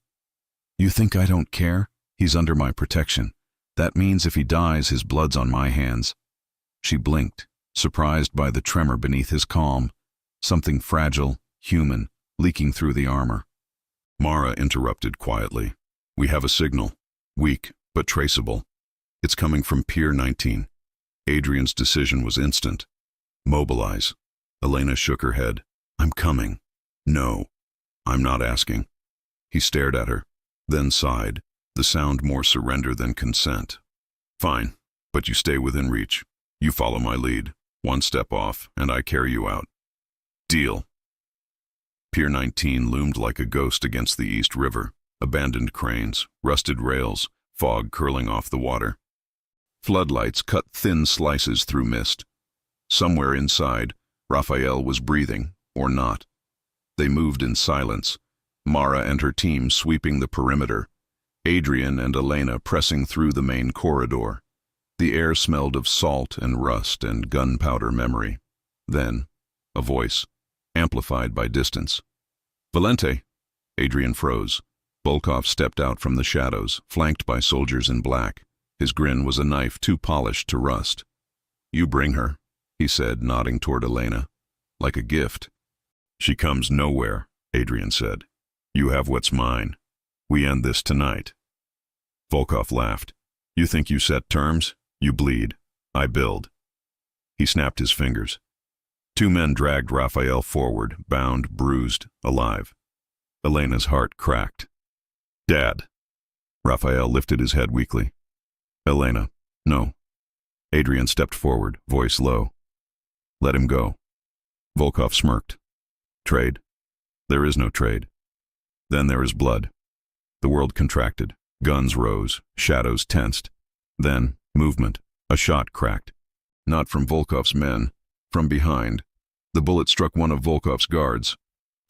You think I don't care? He's under my protection. That means if he dies, his blood's on my hands. She blinked, surprised by the tremor beneath his calm, something fragile, human, leaking through the armor. Mara interrupted quietly. We have a signal. Weak, but traceable. It's coming from Pier 19. Adrian's decision was instant. Mobilize. Elena shook her head. I'm coming. No. I'm not asking. He stared at her, then sighed, the sound more surrender than consent. Fine, but you stay within reach. You follow my lead. One step off, and I carry you out. Deal. Pier 19 loomed like a ghost against the East River. Abandoned cranes, rusted rails, fog curling off the water. Floodlights cut thin slices through mist. Somewhere inside, Raphael was breathing, or not. They moved in silence, Mara and her team sweeping the perimeter, Adrian and Elena pressing through the main corridor. The air smelled of salt and rust and gunpowder memory. Then, a voice, amplified by distance. Valente! Adrian froze. Volkov stepped out from the shadows, flanked by soldiers in black. His grin was a knife too polished to rust. You bring her, he said, nodding toward Elena. Like a gift. She comes nowhere, Adrian said. You have what's mine. We end this tonight. Volkov laughed. You think you set terms? You bleed. I build. He snapped his fingers. Two men dragged Raphael forward, bound, bruised, alive. Elena's heart cracked. Dad. Raphael lifted his head weakly. Elena, no. Adrian stepped forward, voice low. Let him go. Volkov smirked. Trade. There is no trade. Then there is blood. The world contracted. Guns rose. Shadows tensed. Then, movement. A shot cracked. Not from Volkov's men. From behind. The bullet struck one of Volkov's guards.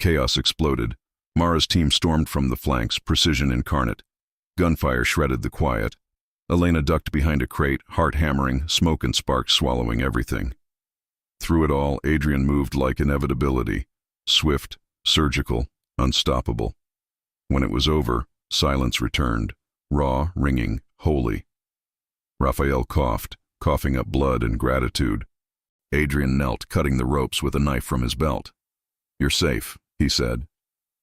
Chaos exploded. Mara's team stormed from the flanks, precision incarnate. Gunfire shredded the quiet. Elena ducked behind a crate, heart hammering, smoke and sparks swallowing everything. Through it all, Adrian moved like inevitability. Swift, surgical, unstoppable. When it was over, silence returned. Raw, ringing, holy. Raphael coughed, coughing up blood and gratitude. Adrian knelt, cutting the ropes with a knife from his belt. You're safe, he said.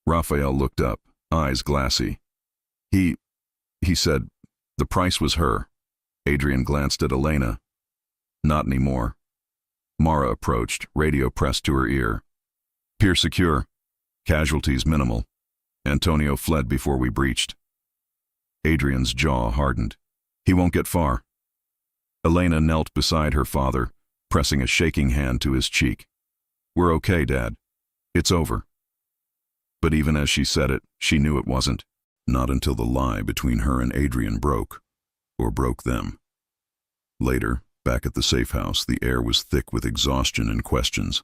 Raphael looked up, eyes glassy. He said, the price was her. Adrian glanced at Elena. Not anymore. Mara approached, radio pressed to her ear. Pier secure. Casualties minimal. Antonio fled before we breached. Adrian's jaw hardened. He won't get far. Elena knelt beside her father, pressing a shaking hand to his cheek. We're okay, Dad. It's over. But even as she said it, she knew it wasn't. Not until the lie between her and Adrian broke, or broke them. Later, back at the safe house, the air was thick with exhaustion and questions.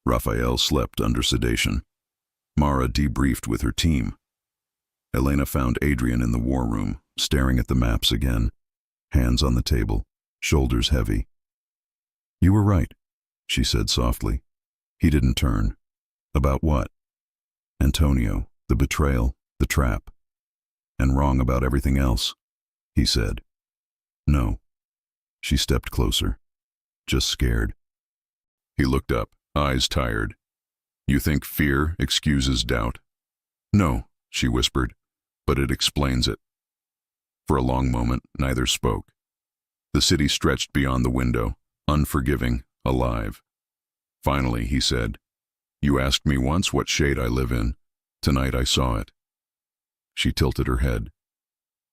Raphael slept under sedation. Mara debriefed with her team. Elena found Adrian in the war room, staring at the maps again, hands on the table, shoulders heavy. You were right, she said softly. He didn't turn. About what? Antonio, the betrayal, the trap. And wrong about everything else, he said. No. She stepped closer. Just scared. He looked up, eyes tired. You think fear excuses doubt? No, she whispered, but it explains it. For a long moment, neither spoke. The city stretched beyond the window, unforgiving, alive. Finally, he said, "You asked me once what shade I live in. Tonight I saw it." She tilted her head.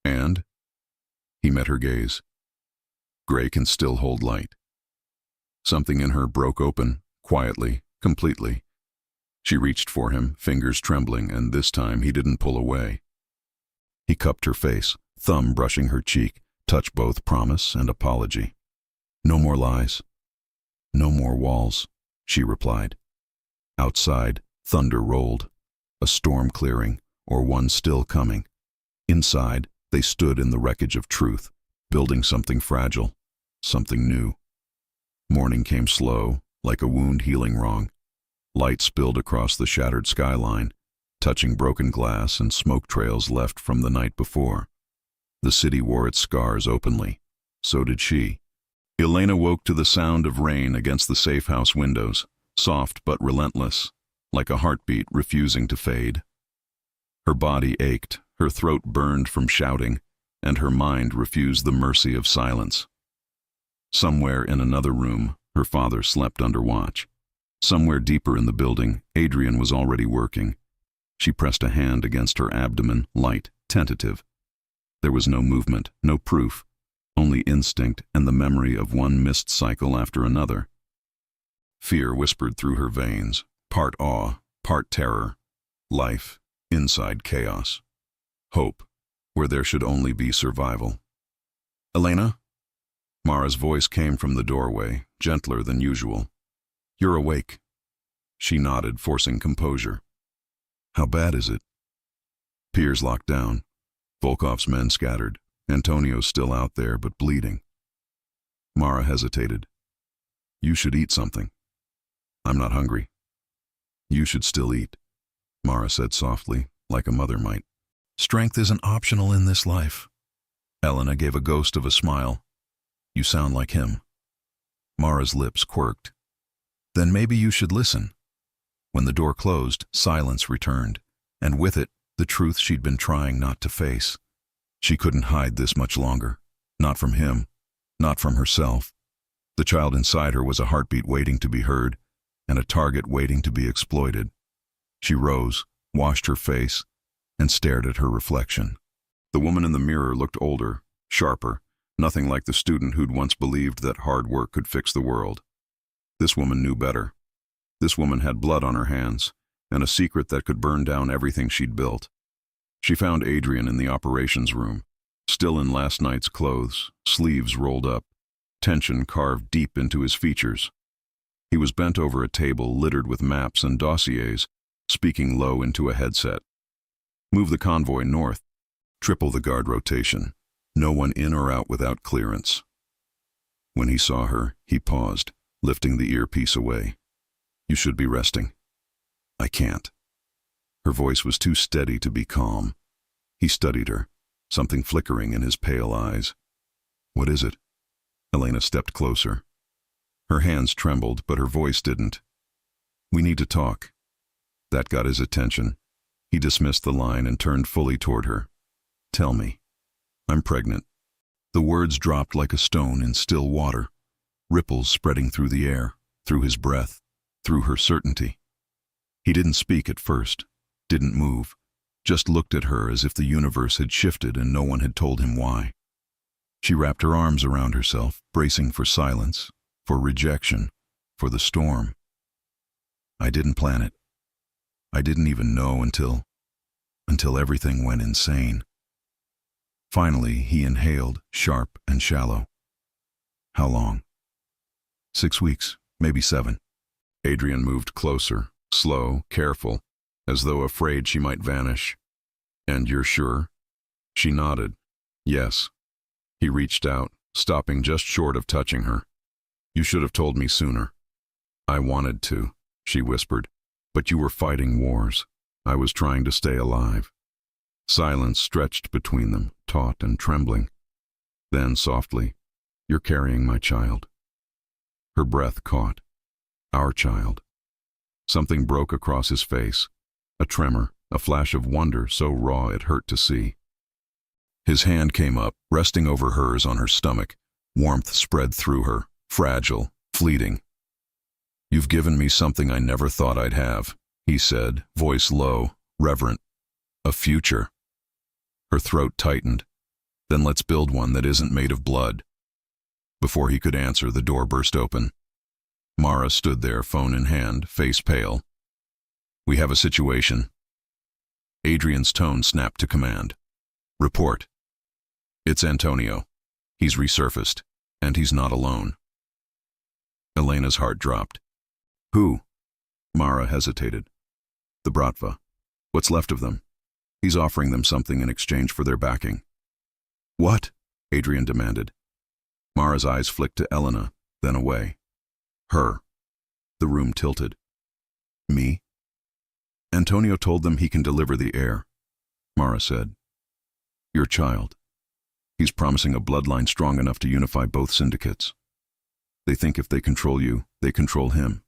"And?" He met her gaze. "Gray can still hold light." Something in her broke open, quietly, completely. She reached for him, fingers trembling, and this time he didn't pull away. He cupped her face, thumb brushing her cheek, touch both promise and apology. "No more lies. No more walls," she replied. Outside, thunder rolled, a storm clearing, or one still coming. Inside, they stood in the wreckage of truth, building something fragile, something new. Morning came slow, like a wound healing wrong. Light spilled across the shattered skyline, touching broken glass and smoke trails left from the night before. The city wore its scars openly. So did she. Elena woke to the sound of rain against the safe house windows, soft but relentless, like a heartbeat refusing to fade. Her body ached, her throat burned from shouting, and her mind refused the mercy of silence. Somewhere in another room, her father slept under watch. Somewhere deeper in the building, Adrian was already working. She pressed a hand against her abdomen, light, tentative. There was no movement, no proof, only instinct and the memory of one missed cycle after another. Fear whispered through her veins, part awe, part terror. Life, inside chaos. Hope, where there should only be survival. "Elena?" Mara's voice came from the doorway, gentler than usual. "You're awake." She nodded, forcing composure. "How bad is it?" Piers locked down. Volkov's men scattered. Antonio's still out there, but bleeding. Mara hesitated. "You should eat something." "I'm not hungry." "You should still eat," Mara said softly, like a mother might. "Strength isn't optional in this life." Elena gave a ghost of a smile. "You sound like him." Mara's lips quirked. "Then maybe you should listen." When the door closed, silence returned, and with it, the truth she'd been trying not to face. She couldn't hide this much longer. Not from him. Not from herself. The child inside her was a heartbeat waiting to be heard, and a target waiting to be exploited. She rose, washed her face, and stared at her reflection. The woman in the mirror looked older, sharper, nothing like the student who'd once believed that hard work could fix the world. This woman knew better. This woman had blood on her hands, and a secret that could burn down everything she'd built. She found Adrian in the operations room, still in last night's clothes, sleeves rolled up, tension carved deep into his features. He was bent over a table littered with maps and dossiers, speaking low into a headset. "Move the convoy north. Triple the guard rotation. No one in or out without clearance." When he saw her, he paused, lifting the earpiece away. "You should be resting." "I can't." Her voice was too steady to be calm. He studied her, something flickering in his pale eyes. "What is it?" Elena stepped closer. Her hands trembled, but her voice didn't. "We need to talk." That got his attention. He dismissed the line and turned fully toward her. "Tell me." "I'm pregnant." The words dropped like a stone in still water, ripples spreading through the air, through his breath, through her certainty. He didn't speak at first, didn't move, just looked at her as if the universe had shifted and no one had told him why. She wrapped her arms around herself, bracing for silence, for rejection, for the storm. "I didn't plan it. I didn't even know until everything went insane." Finally, he inhaled, sharp and shallow. "How long?" 6 weeks, maybe 7. Adrian moved closer, slow, careful, as though afraid she might vanish. "And you're sure?" She nodded. "Yes." He reached out, stopping just short of touching her. "You should have told me sooner." "I wanted to," she whispered. "But you were fighting wars. I was trying to stay alive." Silence stretched between them, taut and trembling. Then, softly, "You're carrying my child." Her breath caught. "Our child." Something broke across his face. A tremor, a flash of wonder so raw it hurt to see. His hand came up, resting over hers on her stomach. Warmth spread through her, fragile, fleeting. "You've given me something I never thought I'd have," he said, voice low, reverent. "A future." Her throat tightened. "Then let's build one that isn't made of blood." Before he could answer, the door burst open. Mara stood there, phone in hand, face pale. "We have a situation." Adrian's tone snapped to command. "Report." "It's Antonio. He's resurfaced, and he's not alone." Elena's heart dropped. "Who?" Mara hesitated. "The Bratva. What's left of them. He's offering them something in exchange for their backing." "What?" Adrian demanded. Mara's eyes flicked to Elena, then away. Her. The room tilted. "Me?" "Antonio told them he can deliver the heir," Mara said. "Your child. He's promising a bloodline strong enough to unify both syndicates. They think if they control you, they control him."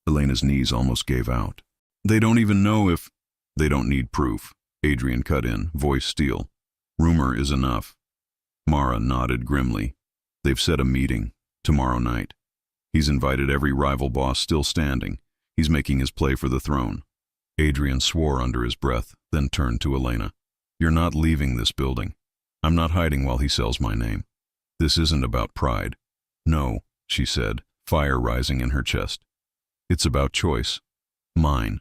Elena's knees almost gave out. "They don't even know if—" "They don't need proof," Adrian cut in, voice steel. "Rumor is enough." Mara nodded grimly. "They've set a meeting, tomorrow night. He's invited every rival boss still standing. He's making his play for the throne." Adrian swore under his breath, then turned to Elena. "You're not leaving this building. I'm not hiding while he sells my name. This isn't about pride." "No," she said, fire rising in her chest. "It's about choice. Mine."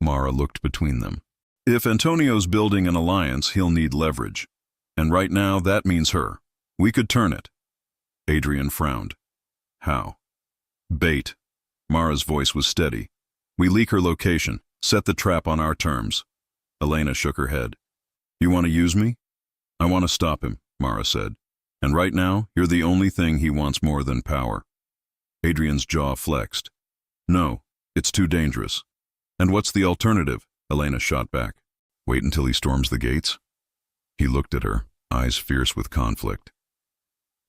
Mara looked between them. "If Antonio's building an alliance, he'll need leverage. And right now, that means her. We could turn it." Adrian frowned. "How?" "Bait." Mara's voice was steady. "We leak her location, set the trap on our terms." Elena shook her head. "You want to use me?" "I want to stop him," Mara said. "And right now, you're the only thing he wants more than power." Adrian's jaw flexed. "No, it's too dangerous." "And what's the alternative?" Elena shot back. "Wait until he storms the gates?" He looked at her, eyes fierce with conflict.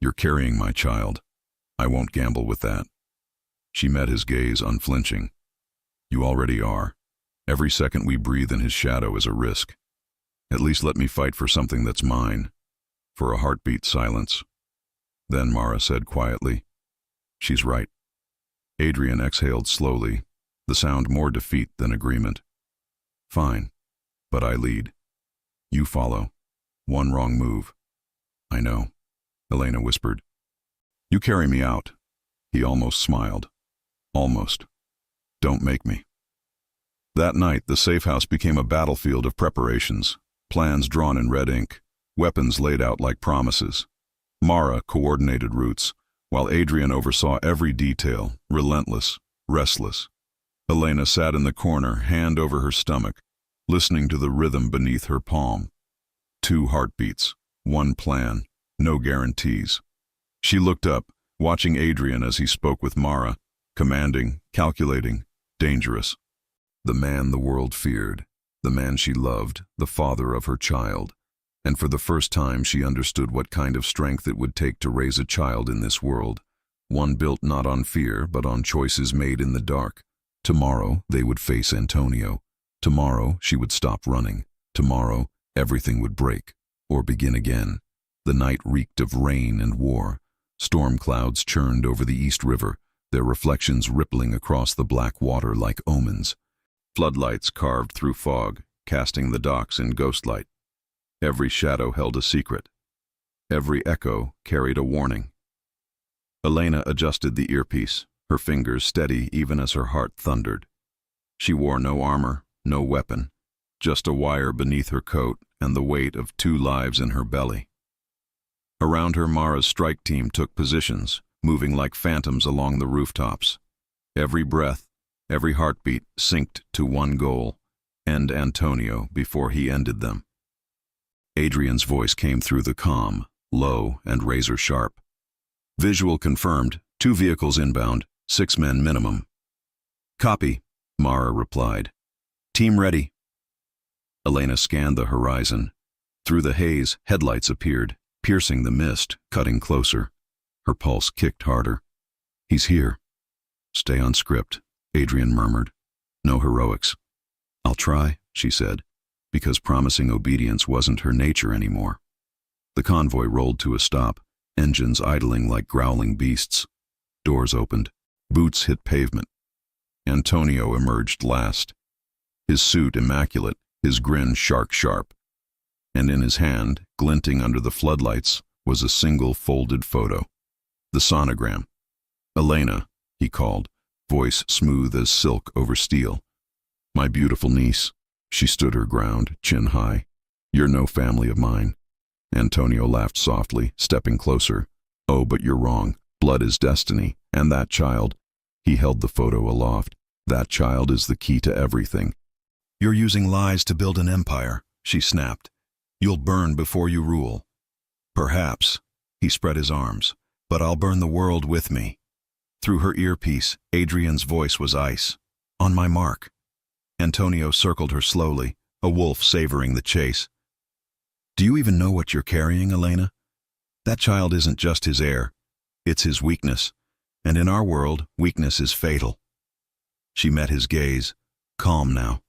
"You're carrying my child. I won't gamble with that." She met his gaze, unflinching. "You already are. Every second we breathe in his shadow is a risk. At least let me fight for something that's mine." For a heartbeat silence. Then Mara said quietly, "She's right." Adrian exhaled slowly, the sound more defeat than agreement. "Fine, but I lead. You follow. One wrong move." "I know," Elena whispered. "You carry me out." He almost smiled. "Almost. Don't make me." That night, the safe house became a battlefield of preparations, plans drawn in red ink, weapons laid out like promises. Mara coordinated routes, while Adrian oversaw every detail, relentless, restless. Elena sat in the corner, hand over her stomach, listening to the rhythm beneath her palm. 2 heartbeats, 1 plan, no guarantees. She looked up, watching Adrian as he spoke with Mara, commanding, calculating, dangerous. The man the world feared, the man she loved, the father of her child. And for the first time she understood what kind of strength it would take to raise a child in this world, one built not on fear but on choices made in the dark. Tomorrow they would face Antonio. Tomorrow she would stop running. Tomorrow everything would break, or begin again. The night reeked of rain and war. Storm clouds churned over the East River, their reflections rippling across the black water like omens. Floodlights carved through fog, casting the docks in ghostlight. Every shadow held a secret. Every echo carried a warning. Elena adjusted the earpiece, her fingers steady even as her heart thundered. She wore no armor, no weapon, just a wire beneath her coat and the weight of 2 lives in her belly. Around her, Mara's strike team took positions, moving like phantoms along the rooftops. Every breath, every heartbeat synced to one goal: end Antonio before he ended them. Adrian's voice came through the comm, low and razor-sharp. "Visual confirmed, 2 vehicles inbound, 6 men minimum." "Copy," Mara replied. "Team ready." Elena scanned the horizon. Through the haze, headlights appeared, piercing the mist, cutting closer. Her pulse kicked harder. "He's here." "Stay on script," Adrian murmured. No heroics. I'll try, she said, because promising obedience wasn't her nature anymore. The convoy rolled to a stop, engines idling like growling beasts. Doors opened. Boots hit pavement. Antonio emerged last. His suit immaculate, his grin shark-sharp. And in his hand, glinting under the floodlights, was a single folded photo. The sonogram. Elena, he called, voice smooth as silk over steel. My beautiful niece. She stood her ground, chin high. You're no family of mine. Antonio laughed softly, stepping closer. Oh, but you're wrong. Blood is destiny, and that child. He held the photo aloft. That child is the key to everything. You're using lies to build an empire, she snapped. You'll burn before you rule. Perhaps, he spread his arms, but I'll burn the world with me. Through her earpiece, Adrian's voice was ice. On my mark. Antonio circled her slowly, a wolf savoring the chase. Do you even know what you're carrying, Elena? That child isn't just his heir. It's his weakness. And in our world, weakness is fatal. She met his gaze, calm now,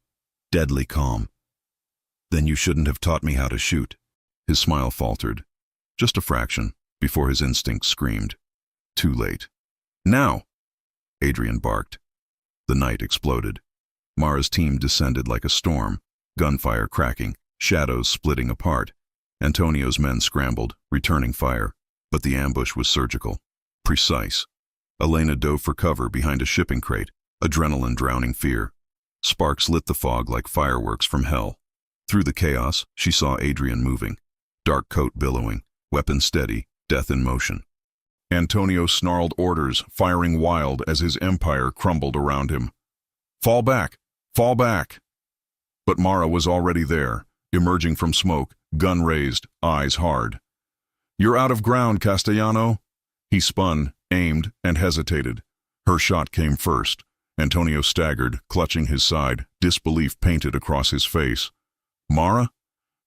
deadly calm. Then you shouldn't have taught me how to shoot. His smile faltered, just a fraction, before his instinct screamed. Too late. Now! Adrian barked. The night exploded. Mara's team descended like a storm, gunfire cracking, shadows splitting apart. Antonio's men scrambled, returning fire, but the ambush was surgical, precise. Elena dove for cover behind a shipping crate, adrenaline drowning fear. Sparks lit the fog like fireworks from hell. Through the chaos, she saw Adrian moving, dark coat billowing, weapon steady, death in motion. Antonio snarled orders, firing wild as his empire crumbled around him. Fall back! Fall back! But Mara was already there, emerging from smoke, gun raised, eyes hard. You're out of ground, Castellano. He spun, aimed, and hesitated. Her shot came first. Antonio staggered, clutching his side, disbelief painted across his face. Mara?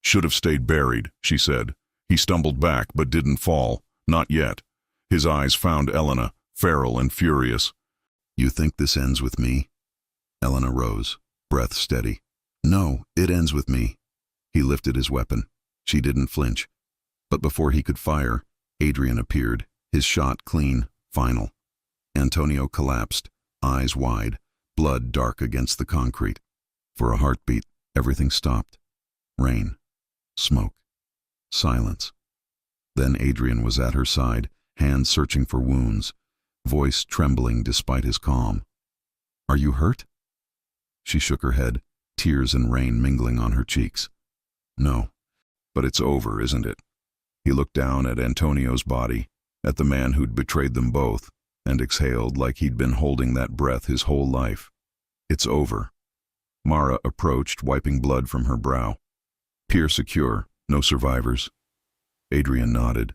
Should have stayed buried, she said. He stumbled back, but didn't fall. Not yet. His eyes found Elena, feral and furious. You think this ends with me? Elena rose, breath steady. No, it ends with me. He lifted his weapon. She didn't flinch. But before he could fire, Adrian appeared, his shot clean, final. Antonio collapsed, eyes wide, blood dark against the concrete. For a heartbeat, everything stopped. Rain, smoke, silence. Then Adrian was at her side, hands searching for wounds, voice trembling despite his calm. Are you hurt? She shook her head, tears and rain mingling on her cheeks. No, but it's over, isn't it? He looked down at Antonio's body, at the man who'd betrayed them both, and exhaled like he'd been holding that breath his whole life. It's over. Mara approached, wiping blood from her brow. Pier secure, no survivors. Adrian nodded.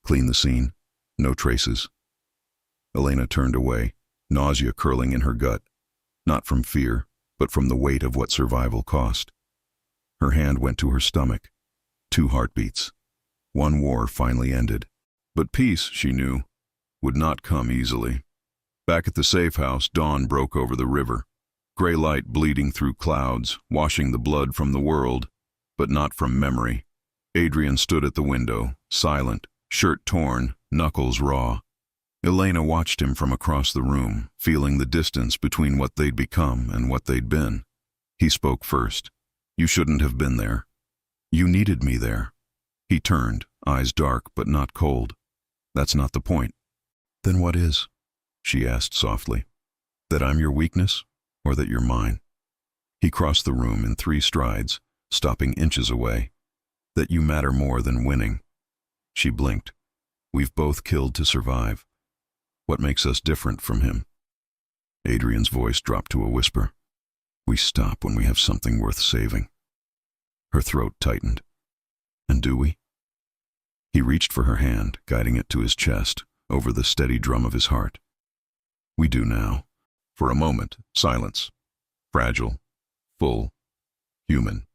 Clean the scene, no traces. Elena turned away, nausea curling in her gut, not from fear, but from the weight of what survival cost. Her hand went to her stomach. 2 heartbeats. One war finally ended. But peace, she knew, would not come easily. Back at the safe house, dawn broke over the river. Gray light bleeding through clouds, washing the blood from the world, but not from memory. Adrian stood at the window, silent, shirt torn, knuckles raw. Elena watched him from across the room, feeling the distance between what they'd become and what they'd been. He spoke first. You shouldn't have been there. You needed me there. He turned, eyes dark but not cold. That's not the point. Then what is? She asked softly. That I'm your weakness, or that you're mine? He crossed the room in 3 strides, stopping inches away. That you matter more than winning. She blinked. We've both killed to survive. What makes us different from him? Adrian's voice dropped to a whisper. We stop when we have something worth saving. Her throat tightened. And do we? He reached for her hand, guiding it to his chest, over the steady drum of his heart. We do now. For a moment, silence. Fragile, full, human.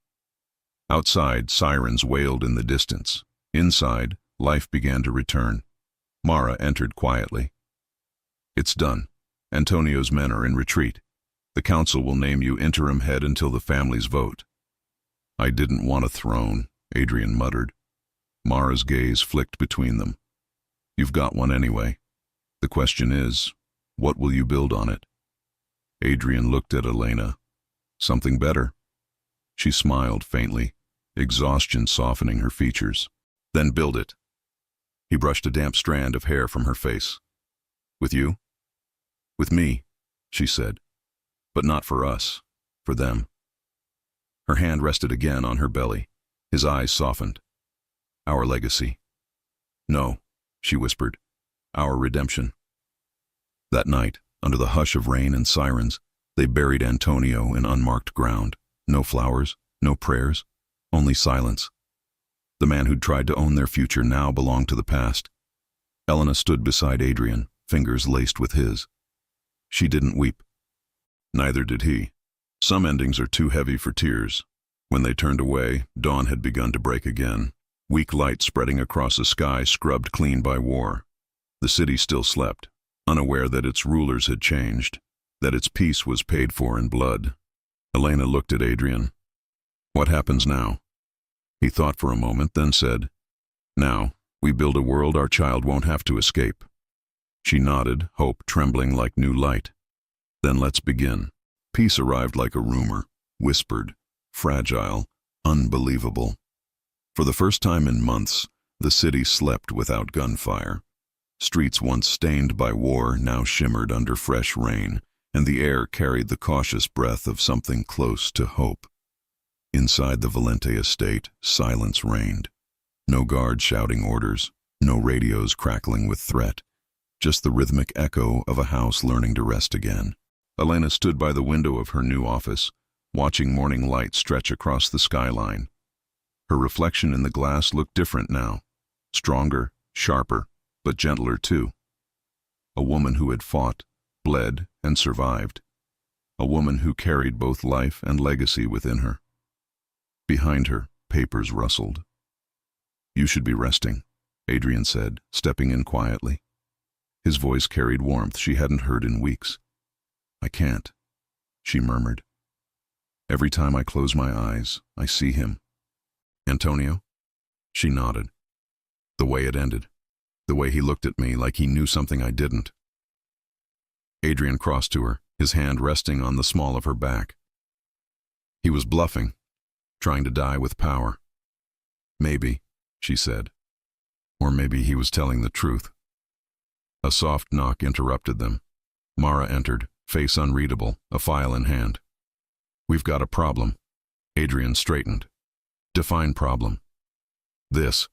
Outside, sirens wailed in the distance. Inside, life began to return. Mara entered quietly. It's done. Antonio's men are in retreat. The council will name you interim head until the families vote." "I didn't want a throne," Adrian muttered. Mara's gaze flicked between them. "You've got one anyway. The question is, what will you build on it?" Adrian looked at Elena. "Something better." She smiled faintly, exhaustion softening her features. "Then build it." He brushed a damp strand of hair from her face. "With you?" "With me," she said. "But not for us, for them." Her hand rested again on her belly. His eyes softened. "Our legacy." "No," she whispered. "Our redemption." That night, under the hush of rain and sirens, they buried Antonio in unmarked ground. No flowers, no prayers, only silence. The man who'd tried to own their future now belonged to the past. Elena stood beside Adrian, fingers laced with his. She didn't weep. Neither did he. Some endings are too heavy for tears. When they turned away, dawn had begun to break again, weak light spreading across a sky scrubbed clean by war. The city still slept, unaware that its rulers had changed, that its peace was paid for in blood. Elena looked at Adrian. "What happens now?" He thought for a moment, then said, "Now, we build a world our child won't have to escape." She nodded, hope trembling like new light. "Then let's begin." Peace arrived like a rumor, whispered, fragile, unbelievable. For the first time in months, the city slept without gunfire. Streets once stained by war now shimmered under fresh rain, and the air carried the cautious breath of something close to hope. Inside the Valente estate, silence reigned. No guards shouting orders, no radios crackling with threat, just the rhythmic echo of a house learning to rest again. Elena stood by the window of her new office, watching morning light stretch across the skyline. Her reflection in the glass looked different now, stronger, sharper, but gentler too. A woman who had fought, bled, and survived. A woman who carried both life and legacy within her. Behind her, papers rustled. "You should be resting," Adrian said, stepping in quietly. His voice carried warmth she hadn't heard in weeks. "I can't," she murmured. "Every time I close my eyes, I see him." "Antonio?" She nodded. The way it ended. The way he looked at me like he knew something I didn't. Adrian crossed to her, his hand resting on the small of her back. He was bluffing, trying to die with power. "Maybe," she said. Or maybe he was telling the truth. A soft knock interrupted them. Mara entered, face unreadable, a file in hand. "We've got a problem." Adrian straightened. "Define problem." "This."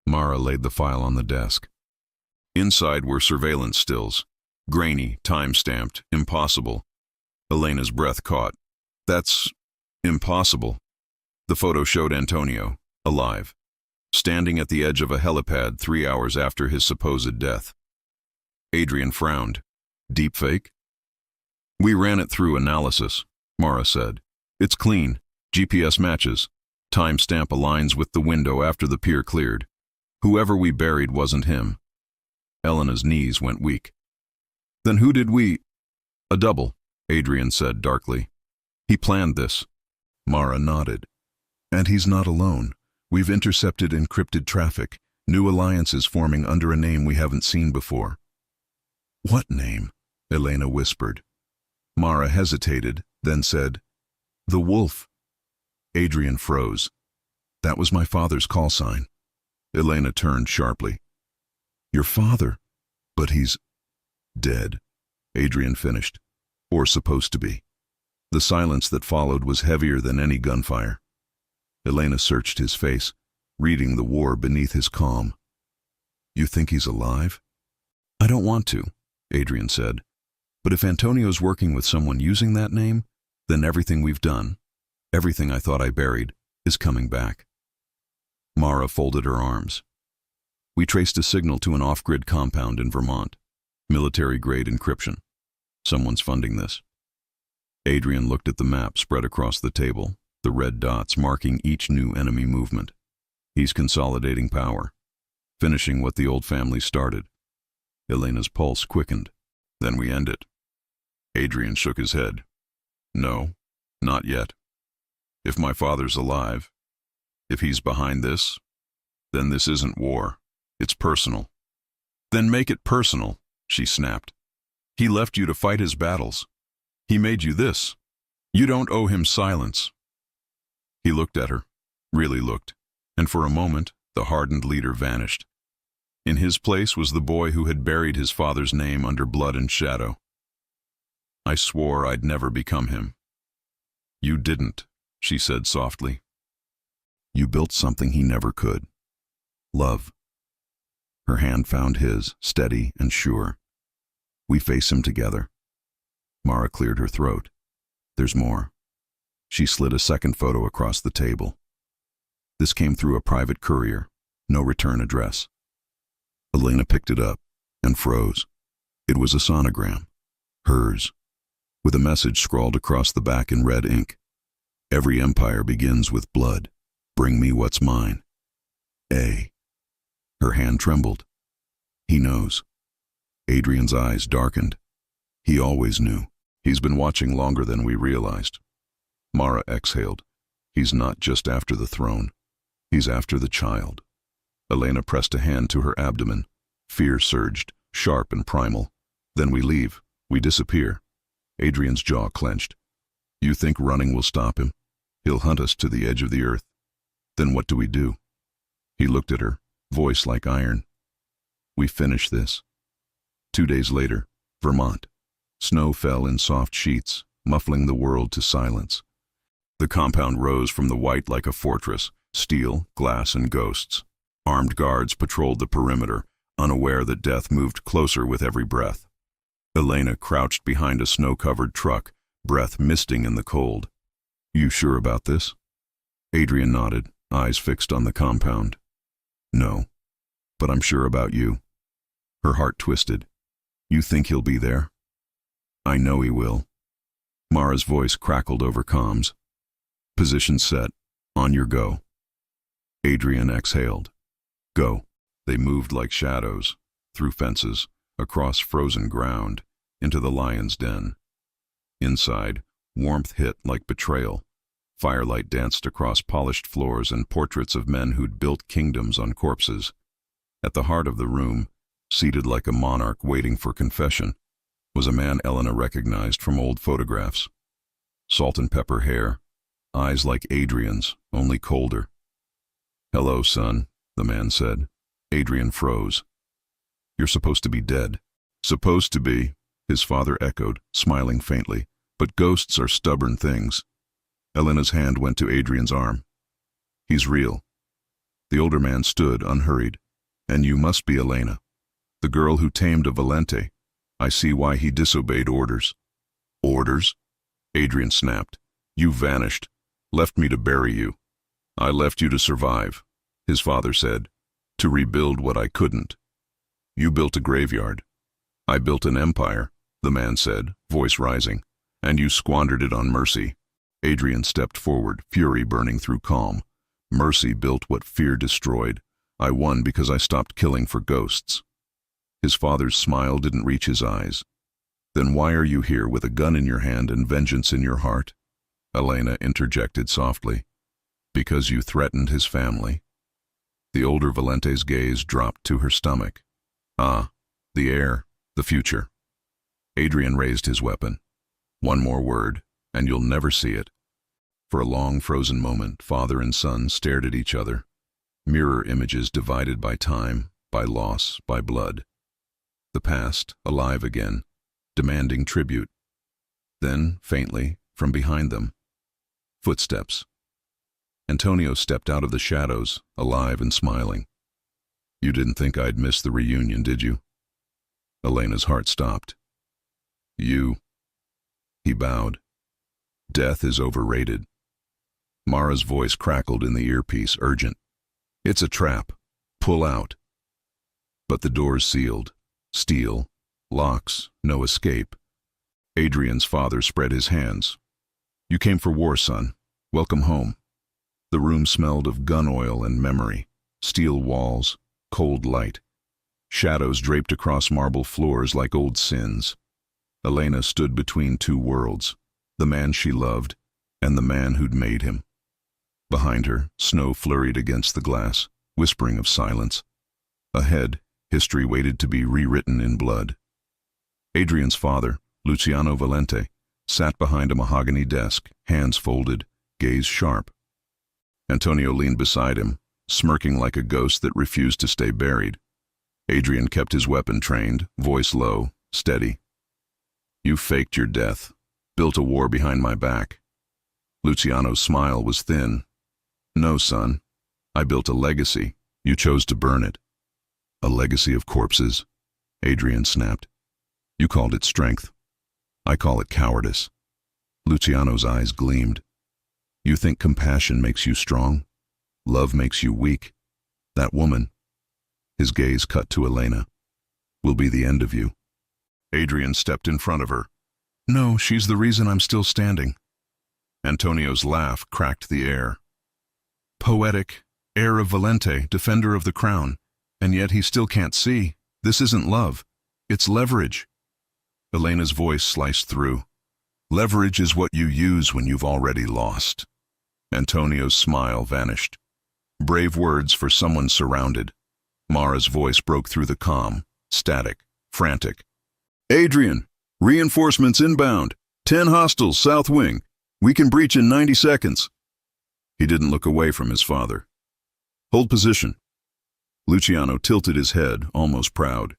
Mara laid the file on the desk. Inside were surveillance stills. Grainy, time-stamped, impossible. Elena's breath caught. "That's impossible." The photo showed Antonio, alive, standing at the edge of a helipad 3 hours after his supposed death. Adrian frowned. "Deepfake?" "We ran it through analysis," Mara said. "It's clean. GPS matches. Timestamp aligns with the window after the pier cleared. Whoever we buried wasn't him." Elena's knees went weak. "Then who did we—" "A double," Adrian said darkly. "He planned this." Mara nodded. "And he's not alone. We've intercepted encrypted traffic, new alliances forming under a name we haven't seen before." "What name?" Elena whispered. Mara hesitated, then said, "The Wolf." Adrian froze. "That was my father's call sign." Elena turned sharply. "Your father? But he's dead," Adrian finished. "Or supposed to be." The silence that followed was heavier than any gunfire. Elena searched his face, reading the war beneath his calm. "You think he's alive?" "I don't want to," Adrian said. "But if Antonio's working with someone using that name, then everything we've done, everything I thought I buried, is coming back." Mara folded her arms. "We traced a signal to an off-grid compound in Vermont. Military-grade encryption. Someone's funding this." Adrian looked at the map spread across the table, the red dots marking each new enemy movement. "He's consolidating power, finishing what the old family started." Elena's pulse quickened. "Then we end it," Adrian shook his head. No, not yet. If my father's alive, if he's behind this, then this isn't war. It's personal. Then make it personal, she snapped. He left you to fight his battles. He made you this. You don't owe him silence. He looked at her, really looked, and for a moment, the hardened leader vanished. In his place was the boy who had buried his father's name under blood and shadow. I swore I'd never become him. You didn't, she said softly. You built something he never could. Love. Her hand found his, steady and sure. We face him together. Mara cleared her throat. There's more. She slid a second photo across the table. This came through a private courier, no return address. Elena picked it up and froze. It was a sonogram, hers, with a message scrawled across the back in red ink. Every empire begins with blood. Bring me what's mine. A. Her hand trembled. He knows. Adrian's eyes darkened. He always knew. He's been watching longer than we realized. Mara exhaled. He's not just after the throne. He's after the child. Elena pressed a hand to her abdomen. Fear surged, sharp and primal. Then we leave. We disappear. Adrian's jaw clenched. You think running will stop him? He'll hunt us to the edge of the earth. Then what do? He looked at her, voice like iron. We finish this. 2 days later, Vermont. Snow fell in soft sheets, muffling the world to silence. The compound rose from the white like a fortress, steel, glass, and ghosts. Armed guards patrolled the perimeter, unaware that death moved closer with every breath. Elena crouched behind a snow-covered truck, breath misting in the cold. You sure about this? Adrian nodded, eyes fixed on the compound. No, but I'm sure about you. Her heart twisted. You think he'll be there? I know he will. Mara's voice crackled over comms. Position set. On your go. Adrian exhaled. Go. They moved like shadows, through fences, across frozen ground, into the lion's den. Inside, warmth hit like betrayal. Firelight danced across polished floors and portraits of men who'd built kingdoms on corpses. At the heart of the room, seated like a monarch waiting for confession, was a man Elena recognized from old photographs. Salt and pepper hair, eyes like Adrian's, only colder. Hello, son, the man said. Adrian froze. You're supposed to be dead. Supposed to be, his father echoed, smiling faintly. But ghosts are stubborn things. Elena's hand went to Adrian's arm. He's real. The older man stood, unhurried. And you must be Elena, the girl who tamed a Valente. I see why he disobeyed orders. Orders? Adrian snapped. You vanished. Left me to bury you. I left you to survive, his father said. To rebuild what I couldn't. You built a graveyard. I built an empire, the man said, voice rising. And you squandered it on mercy. Adrian stepped forward, fury burning through calm. Mercy built what fear destroyed. I won because I stopped killing for ghosts. His father's smile didn't reach his eyes. Then why are you here with a gun in your hand and vengeance in your heart? Elena interjected softly. Because you threatened his family. The older Valente's gaze dropped to her stomach. Ah, the heir, the future. Adrian raised his weapon. One more word, and you'll never see it. For a long frozen moment, father and son stared at each other. Mirror images divided by time, by loss, by blood. The past, alive again, demanding tribute. Then, faintly, from behind them, footsteps. Antonio stepped out of the shadows, alive and smiling. You didn't think I'd miss the reunion, did you? Elena's heart stopped. You. He bowed. Death is overrated. Mara's voice crackled in the earpiece, urgent. It's a trap. Pull out. But the doors sealed. Steel. Locks. No escape. Adrian's father spread his hands. You came for war, son. Welcome home. The room smelled of gun oil and memory. Steel walls. Cold light. Shadows draped across marble floors like old sins. Elena stood between two worlds, the man she loved and the man who'd made him. Behind her, snow flurried against the glass, whispering of silence. Ahead, history waited to be rewritten in blood. Adrian's father, Luciano Valente, sat behind a mahogany desk, hands folded, gaze sharp. Antonio leaned beside him, smirking like a ghost that refused to stay buried. Adrian kept his weapon trained, voice low, steady. You faked your death, built a war behind my back. Luciano's smile was thin. No, son. I built a legacy. You chose to burn it. A legacy of corpses, Adrian snapped. You called it strength. I call it cowardice. Luciano's eyes gleamed. You think compassion makes you strong? Love makes you weak? That woman, his gaze cut to Elena, will be the end of you. Adrian stepped in front of her. No, she's the reason I'm still standing. Antonio's laugh cracked the air. Poetic, heir of Valente, defender of the crown, and yet he still can't see. This isn't love. It's leverage. Elena's voice sliced through. Leverage is what you use when you've already lost. Antonio's smile vanished. Brave words for someone surrounded. Mara's voice broke through the calm, static, frantic. Adrian, reinforcements inbound. 10 hostiles, south wing. We can breach in 90 seconds. He didn't look away from his father. Hold position. Luciano tilted his head, almost proud.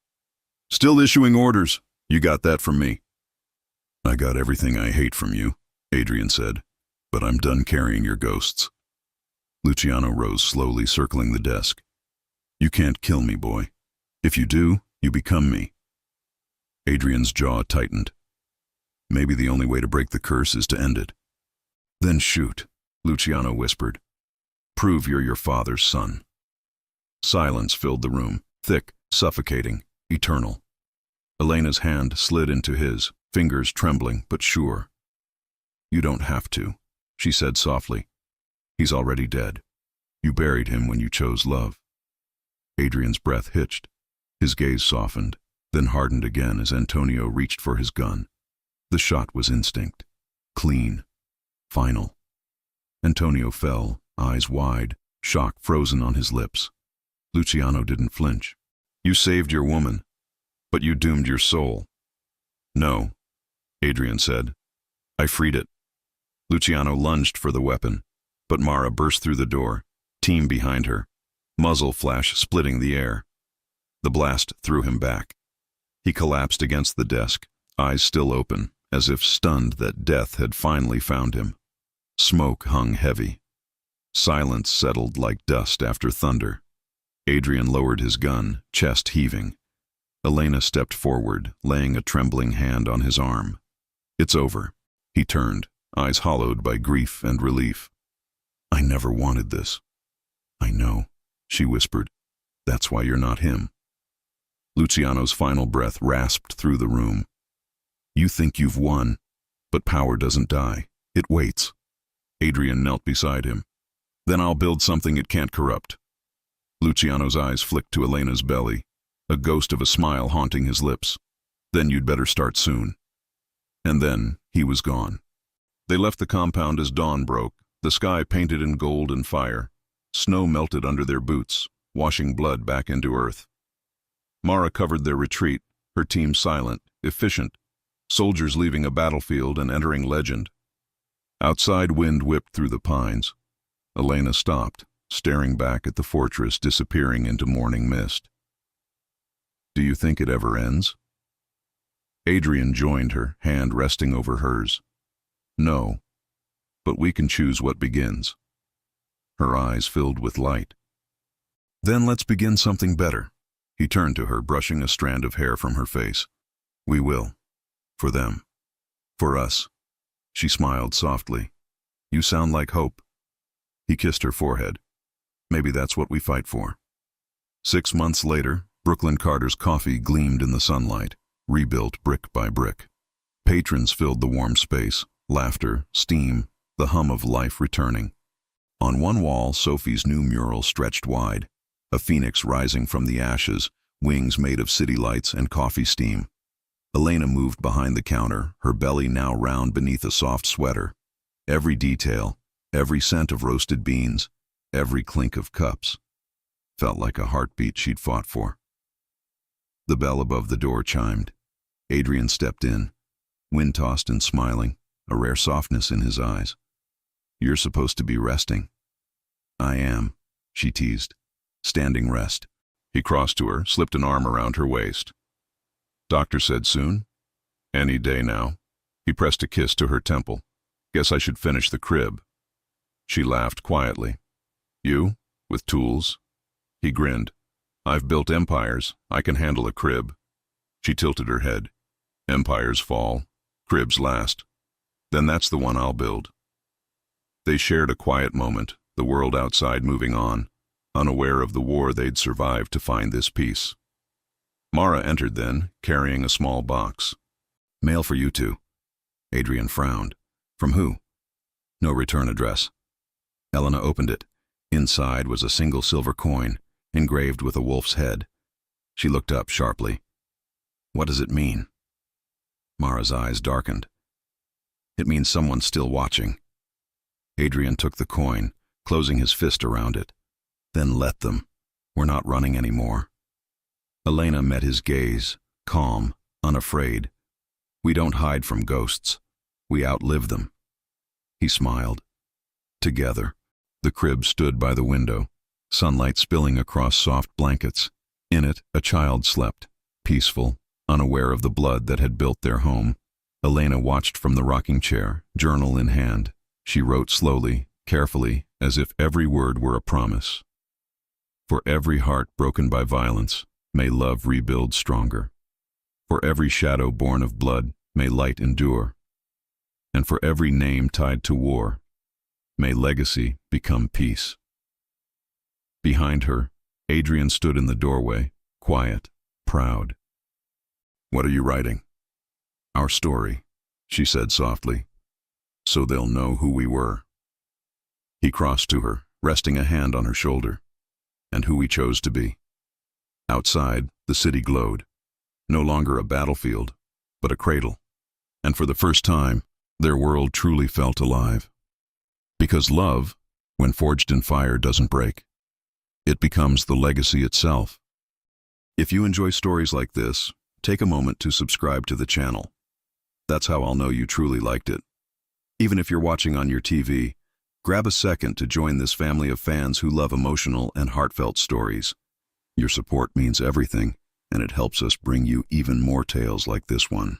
Still issuing orders. You got that from me. I got everything I hate from you, Adrian said, but I'm done carrying your ghosts. Luciano rose slowly, circling the desk. You can't kill me, boy. If you do, you become me. Adrian's jaw tightened. Maybe the only way to break the curse is to end it. Then shoot, Luciano whispered. Prove you're your father's son. Silence filled the room, thick, suffocating, eternal. Elena's hand slid into his, fingers trembling but sure. You don't have to, she said softly. He's already dead. You buried him when you chose love. Adrian's breath hitched. His gaze softened, then hardened again as Antonio reached for his gun. The shot was instinct. Clean. Final. Antonio fell, eyes wide, shock frozen on his lips. Luciano didn't flinch. You saved your woman, but you doomed your soul. No, Adrian said. I freed it. Luciano lunged for the weapon, but Mara burst through the door, team behind her, muzzle flash splitting the air. The blast threw him back. He collapsed against the desk, eyes still open, as if stunned that death had finally found him. Smoke hung heavy. Silence settled like dust after thunder. Adrian lowered his gun, chest heaving. Elena stepped forward, laying a trembling hand on his arm. It's over. He turned, eyes hollowed by grief and relief. I never wanted this. I know, she whispered. That's why you're not him. Luciano's final breath rasped through the room. You think you've won, but power doesn't die. It waits. Adrian knelt beside him. Then I'll build something it can't corrupt. Luciano's eyes flicked to Elena's belly, a ghost of a smile haunting his lips. Then you'd better start soon. And then he was gone. They left the compound as dawn broke, the sky painted in gold and fire. Snow melted under their boots, washing blood back into earth. Mara covered their retreat, her team silent, efficient, soldiers leaving a battlefield and entering legend. Outside wind whipped through the pines. Elena stopped, staring back at the fortress disappearing into morning mist. Do you think it ever ends? Adrian joined her, hand resting over hers. No, but we can choose what begins. Her eyes filled with light. Then let's begin something better. He turned to her, brushing a strand of hair from her face. We will. For them. For us. She smiled softly. You sound like hope. He kissed her forehead. Maybe that's what we fight for. 6 months later, Brooklyn Carter's coffee gleamed in the sunlight, rebuilt brick by brick. Patrons filled the warm space, laughter, steam, the hum of life returning. On one wall, Sophie's new mural stretched wide, a phoenix rising from the ashes, wings made of city lights and coffee steam. Elena moved behind the counter, her belly now round beneath a soft sweater. Every detail, every scent of roasted beans, every clink of cups, felt like a heartbeat she'd fought for. The bell above the door chimed. Adrian stepped in, wind-tossed and smiling, a rare softness in his eyes. "You're supposed to be resting." "I am," she teased. "Standing rest." He crossed to her, slipped an arm around her waist. "Doctor said soon?" "Any day now." He pressed a kiss to her temple. "Guess I should finish the crib." She laughed quietly. "You? With tools?" He grinned. "I've built empires. I can handle a crib." She tilted her head. "Empires fall. Cribs last. Then that's the one I'll build." They shared a quiet moment, the world outside moving on, unaware of the war they'd survived to find this peace. Mara entered then, carrying a small box. "Mail for you two." Adrian frowned. "From who?" "No return address." Elena opened it. Inside was a single silver coin, engraved with a wolf's head. She looked up sharply. "What does it mean?" Mara's eyes darkened. "It means someone's still watching." Adrian took the coin, closing his fist around it. "Then let them. We're not running anymore." Elena met his gaze, calm, unafraid. "We don't hide from ghosts. We outlive them." He smiled. Together, the crib stood by the window, sunlight spilling across soft blankets. In it, a child slept, peaceful, unaware of the blood that had built their home. Elena watched from the rocking chair, journal in hand. She wrote slowly, carefully, as if every word were a promise. "For every heart broken by violence, may love rebuild stronger. For every shadow born of blood, may light endure. And for every name tied to war, may legacy become peace." Behind her, Adrian stood in the doorway, quiet, proud. "What are you writing?" "Our story," she said softly, "so they'll know who we were." He crossed to her, resting a hand on her shoulder. "And who we chose to be." Outside, the city glowed. No longer a battlefield, but a cradle. And for the first time, their world truly felt alive. Because love, when forged in fire, doesn't break. It becomes the legacy itself. If you enjoy stories like this, take a moment to subscribe to the channel. That's how I'll know you truly liked it. Even if you're watching on your TV, grab a second to join this family of fans who love emotional and heartfelt stories. Your support means everything, and it helps us bring you even more tales like this one.